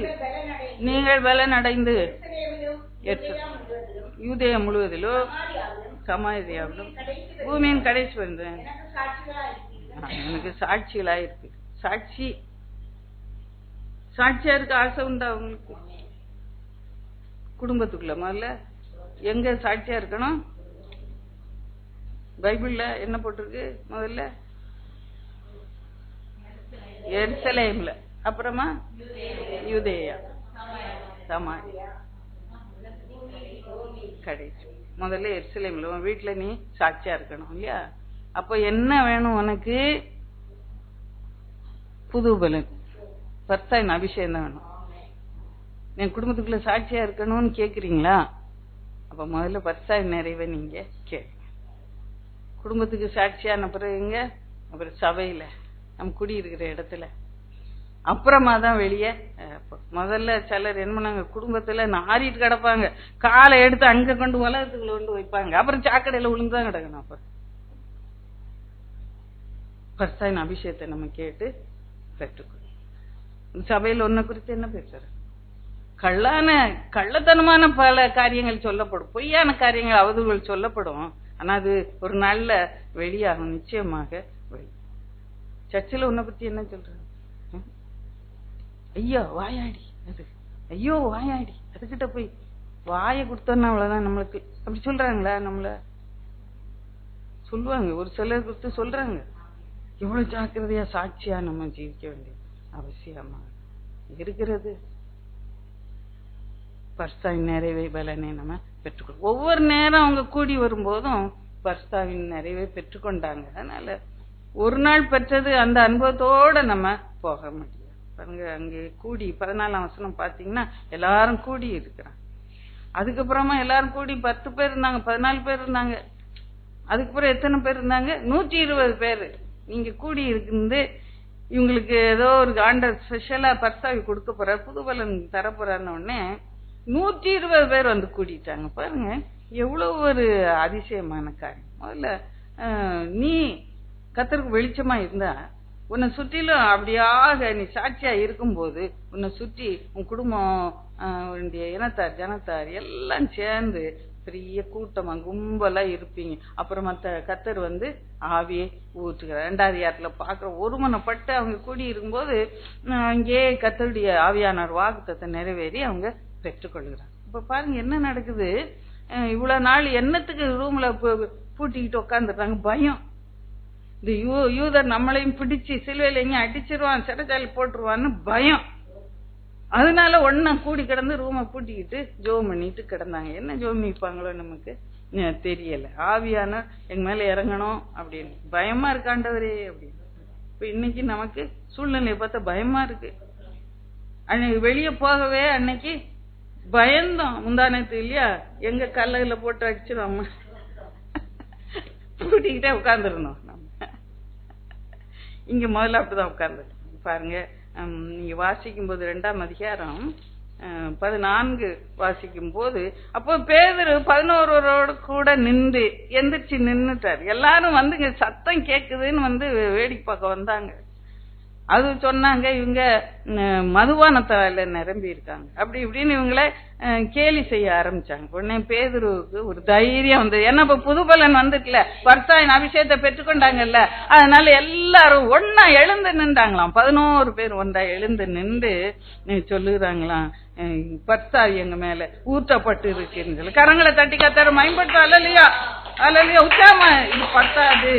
நீங்கள் பலன் அடைந்து யூதேயா முழுவதிலோ சமாரியாவிலும் பூமியின் கடைசி வந்தேன் எனக்கு சாட்சிகளா இருக்கு. சாட்சியா இருக்க ஆசை உண்டா உங்களுக்கு? குடும்பத்துக்குள்ள முதல்ல எங்க சாட்சியா இருக்கணும்? பைபிள்ல என்ன போட்டிருக்கு? முதல்ல எருசலேம்ல, அப்புறமா யூதேயா, சமாரியா, கடைசி. முதல்ல எருசலேம்ல உன் வீட்டுல நீ சாட்சியா இருக்கணும் இல்லையா? அப்ப என்ன வேணும் உனக்கு? புது பலன், பர்த்தாயின் அபிஷேகம் தான் வேணும். என் குடும்பத்துக்குள்ள சாட்சியா இருக்கணும்னு கேக்குறீங்களா? அப்ப முதல்ல பர்த்தாயின் நிறைவை நீங்க கேளுங்க. குடும்பத்துக்கு சாட்சியான பிறகுங்க, அப்புறம் சபையில நம்ம குடியிருக்கிற இடத்துல, அப்புறமா தான் வெளியே. முதல்ல சிலர் என்ன பண்ணாங்க, குடும்பத்துல நாரிட்டு கிடப்பாங்க, காலை எடுத்து அங்க கொண்டு உலகத்துக்குள்ள கொண்டு வைப்பாங்க, அப்புறம் சாக்கடையில விழுந்துதான் கிடக்கணும். அப்புறம் பர்த்தாயின் அபிஷேகத்தை நம்ம கேட்டு பெற்றுக்கணும். சபையில ஒன்ன குறித்து என்ன பேசுற? கள்ளத்தனமான பல காரியங்கள் சொல்லப்படும், பொய்யான காரியங்கள் அவதூறுகள் சொல்லப்படும். ஆனா அது ஒரு நாள்ல வெளியாகும், நிச்சயமாக வெளி. சர்ச்சில் உன்னை பத்தி என்ன சொல்றாங்க? ஐயோ வாயாடி, அது ஐயோ வாயாடி, அதுகிட்ட போய் வாயை கொடுத்தோன்னா அவ்வளவுதான் நம்மளுக்கு. அப்படி சொல்றாங்களா? நம்மள சொல்லுவாங்க, ஒரு சிலர் கொடுத்து சொல்றாங்க. எவ்வளவு ஜாக்கிரதையா சாட்சியா நம்ம ஜீவிக்க வேண்டியது அவசியமா இருக்கிறது. பர்ஸ்தாவின் நிறைவை பலனை நம்ம பெற்றுக்கொள்ளும். ஒவ்வொரு நேரம் அவங்க கூடி வரும்போதும் பர்ஸ்தாவின் நிறைவை பெற்றுக்கொண்டாங்க. அதனால ஒரு நாள் பெற்றது அந்த அனுபவத்தோட நம்ம போக முடியாது. பாருங்க, அங்கே கூடி 14ஆம் வசனம் பாத்தீங்கன்னா எல்லாரும் கூடி இருக்கிறாங்க. அதுக்கப்புறமா எல்லாரும் கூடி 10 பேர் இருந்தாங்க, 14 பேர் இருந்தாங்க. அதுக்கப்புறம் எத்தனை பேர் இருந்தாங்க? 120 பேர். நீங்க கூடி இருந்து இவங்களுக்கு ஏதோ ஒரு ஆண்டர் ஸ்பெஷலா பர்சாவி கொடுக்க போற, புதுபலன் தரப்போறான்னு உடனே 120 பேர் வந்து கூடிட்டாங்க. பாருங்க எவ்வளவு ஒரு அதிசயமான காரியம். முதல்ல நீ கர்த்தருக்கு வெளிச்சமா இருந்தா உன்னை சுற்றிலும் அப்படியாக நீ சாட்சியா இருக்கும்போது உன்னை சுற்றி உன் குடும்பம், இனத்தார், ஜனத்தார் எல்லாம் சேர்ந்து பெரிய கூட்டமா கும்பலா இருப்பீங்க. அப்புறம் கர்த்தர் வந்து ஆவியை ஊற்றுகிறார். 2வது அதிகாரத்துல பாக்குற ஒருமனப்பட்டு அவங்க கூடி இருக்கும்போது அங்கே கர்த்தருடைய ஆவியானவர் வாக்குத்தத்தை நிறைவேறி அவங்க பெற்றுக்கொள்கிறாங்க. இப்ப பாருங்க என்ன நடக்குது. இவ்வளவு நாள் என்னத்துக்கு ரூம்ல பூட்டிக்கிட்டு உட்காந்துருக்காங்க? பயம். இந்த யூதர் நம்மளையும் பிடிச்சு சிலுவையில எங்க அடிச்சிருவான், சிறைச்சாலை போட்டுருவான்னு பயம். அதனால ஒன்னா கூடி கிடந்து ரூமை பூட்டிக்கிட்டு ஜோம் பண்ணிட்டு கிடந்தாங்க. என்ன ஜோம் பண்ணிப்பாங்களோ நமக்கு தெரியல. ஆவியான எங்க மேல இறங்கணும் அப்படின்னு பயமா இருக்காண்டவரே அப்படின்னு. இப்ப இன்னைக்கு நமக்கு சூழ்நிலையை பார்த்தா பயமா இருக்கு. அன்னைக்கு வெளியே போகவே அன்னைக்கு பயந்தோம். முந்தானத்து இல்லையா, எங்க கல்லுல போட்டு அடிச்சிடும் பூட்டிக்கிட்டே உட்கார்ந்துருந்தோம். நம்ம இங்க முதல்ல அப்படிதான் உட்கார்ந்து பாருங்க. நீங்க வாசிக்கும் போது 2ஆம் அதிகாரம் 14 வாசிக்கும் போது, அப்போ பேதுரு 11 கூட நின்று எந்திரிச்சு நின்னுட்டார். எல்லாரும் வந்து இங்க சத்தம் கேக்குதுன்னு வந்து வேடிக்கை பார்க்க வந்தாங்க. அது சொன்னாங்க இவங்க மதுபானத்தால நிரம்பி இருக்காங்க அப்படி இப்படின்னு இவங்கள கேலி செய்ய ஆரம்பிச்சாங்க. உடனே பேதுருவுக்கு ஒரு தைரியம் வந்து, ஏன்னா இப்ப புதுபலன் வந்துட்டுல, பர்சாவின் அபிஷேகத்தை பெற்றுக்கொண்டாங்கல்ல, அதனால எல்லாரும் ஒன்னா எழுந்து நின்றாங்களாம். 11 பேர் ஒன்றா எழுந்து நின்று சொல்லுறாங்களாம், பர்சாவி எங்க மேல ஊற்றப்பட்டு இருக்குன்னு. கரங்களை தட்டி கத்தார மயன்பட்டு அல்லலையா அல்லலையா உச்சாம இது பத்தாது.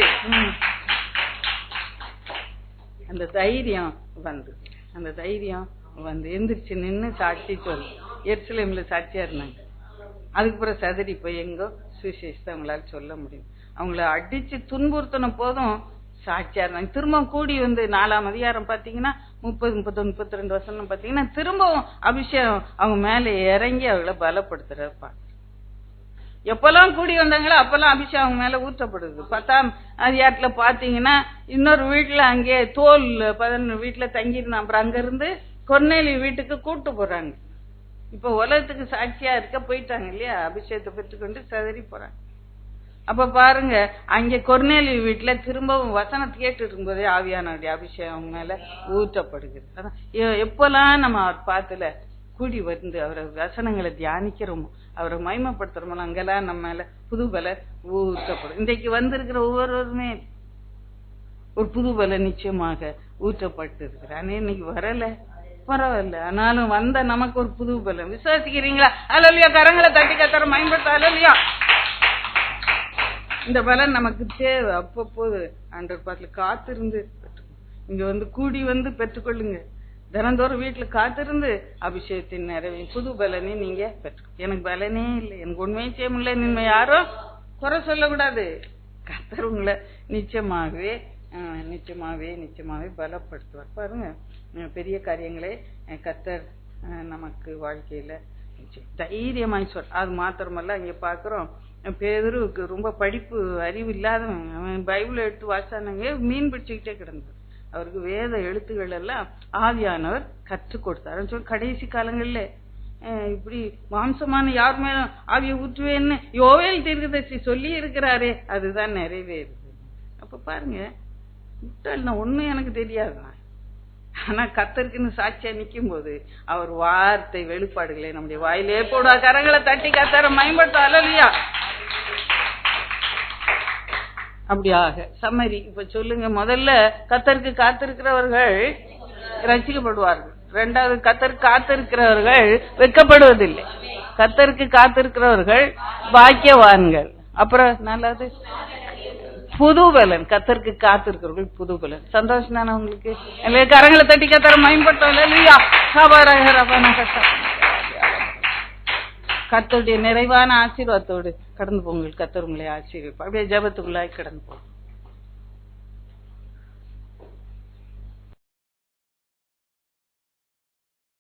அந்த தைரியம் வந்து எந்திரிச்சு நின்று சாட்சி சொல்லு. எருசலேம்ல சாட்சியா இருந்தாங்க. அதுக்கப்புறம் சதறி போய் எங்கோ சுவிசேஷத்தை அவங்களால சொல்ல முடியும். அவங்கள அடிச்சு துன்புறுத்தின போதும் சாட்சியா இருந்தாங்க. திரும்ப கூடி வந்து 4ஆம் அதிகாரம் பாத்தீங்கன்னா 30, 31, 32 வசனம் பாத்தீங்கன்னா திரும்பவும் அபிஷேகம் அவங்க மேல இறங்கி அவங்கள பலப்படுத்துறப்பா. எப்பெல்லாம் கூடி வந்தாங்களோ அப்பெல்லாம் அபிஷேகம் அவங்க மேல ஊற்றப்படுது. 10ஆம் அதிகாரத்துல பாத்தீங்கன்னா இன்னொரு வீட்டுல அங்கே தோல் 11 வீட்டுல தங்கியிருந்தான். அப்புறம் அங்க இருந்து கொர்நேலி வீட்டுக்கு கூட்டு போறாங்க. இப்ப உலகத்துக்கு சாட்சியா இருக்க போயிட்டாங்க இல்லையா, அபிஷேகத்தை பெற்றுக்கொண்டு சதறி போறாங்க. அப்ப பாருங்க அங்க கொர்நேலி வீட்டுல திரும்பவும் வசனத்தை கேட்டு இருக்கும்போதே ஆவியானவருடைய அபிஷேகம் அவங்க மேல ஊற்றப்படுகிறது. அதான் எப்பெல்லாம் நம்ம அவர் பார்த்துல கூடி வந்து அவரை வசனங்களை தியானிக்கிறோமோ, அவரை மகிமைப்படுத்துறோமோ, அங்கெல்லாம் நம்ம மேல புதுபல ஊற்றப்படும். இன்றைக்கு வந்திருக்கிற ஒவ்வொருவருமே ஒரு புதுபல நிச்சயமாக ஊற்றப்பட்டு இருக்கிறான். இன்னைக்கு வரல பரவாயில்ல, ஆனாலும் வந்த நமக்கு ஒரு புது பலம். விசுவாசிக்கிறீங்களா? அல்லையா? கரங்களை தட்டி கத்தர மயன்படுத்த அல்லையா? இந்த பலன் நமக்கு தேவை. அப்பப்போது ஆண்டவர் பாட்டுல காத்திருந்து இங்க வந்து கூடி வந்து பெற்றுக்கொள்ளுங்க. தினந்தோறும் வீட்டுல காத்திருந்து அபிஷேகத்தின் நிறைவையும் புது பலனை நீங்க பெற்று. எனக்கு பலனே இல்லை, எனக்கு உண்மையை செய்ய முடியல, நீங்க யாரும் குறை சொல்லக்கூடாது. கர்த்தர் உங்களை நிச்சயமாகவே பலப்படுத்துவார். பாருங்க, பெரிய காரியங்களே கர்த்தர் நமக்கு வாழ்க்கையில தைரியமாய் சொல். அது மாத்திரமல்ல, இங்க பாக்குறோம் பேதுருவுக்கு ரொம்ப படிப்பு அறிவு இல்லாதவன். அவன் பைபிள் எடுத்து வாசானங்க மீன் பிடிச்சுக்கிட்டே கிடந்தார். அவருக்கு வேத எழுத்துக்கள் எல்லாம் ஆவியானவர் கற்றுக் கொடுத்தார். சொல்லி கடைசி காலங்கள்ல இப்படி மாம்சமான யார் மேலும் ஆவியை ஊற்றுவேன்னு யோவேல் தீர்க்கதரிசி சொல்லி இருக்கிறாரே, அதுதான் நிறைவேறுது. அப்ப பாருங்க, முட்டாள் நான் ஒண்ணும் எனக்கு தெரியாதுதான், ஆனா கத்தருக்குன்னு சாட்சியா நிக்கும் போது அவர் வார்த்தை வெளிப்பாடுகளை நம்முடைய வாயிலே போடுவா. கரங்களை தட்டி கத்தரை மேம்படுத்தால இல்லையா? அப்படியாக சம்மரி இப்ப சொல்லுங்க. முதல்ல கத்தருக்கு காத்திருக்கிறவர்கள் ரசிக்கப்படுவார்கள். இரண்டாவது, கத்தருக்கு காத்திருக்கிறவர்கள் வெட்கப்படுவதில்லை. கத்தருக்கு காத்திருக்கிறவர்கள் பாக்கியவான்கள். அப்புறம் நல்லது புதுபலன். கத்தருக்கு காத்திருக்கிறவர்கள் புதுபலன். சந்தோஷம் தானே உங்களுக்கு? கரங்களை தட்டி கத்தரை மேம்பட்டோம் இல்லையா? கத்தருடைய நிறைவான ஆசீர்வாதத்தோடு கடந்து போங்கள். கத்தர் உங்களை ஆசீர்வதிப்பார். அப்படியே ஜெபத்துக்குள்ளாய் கடந்து போகும்.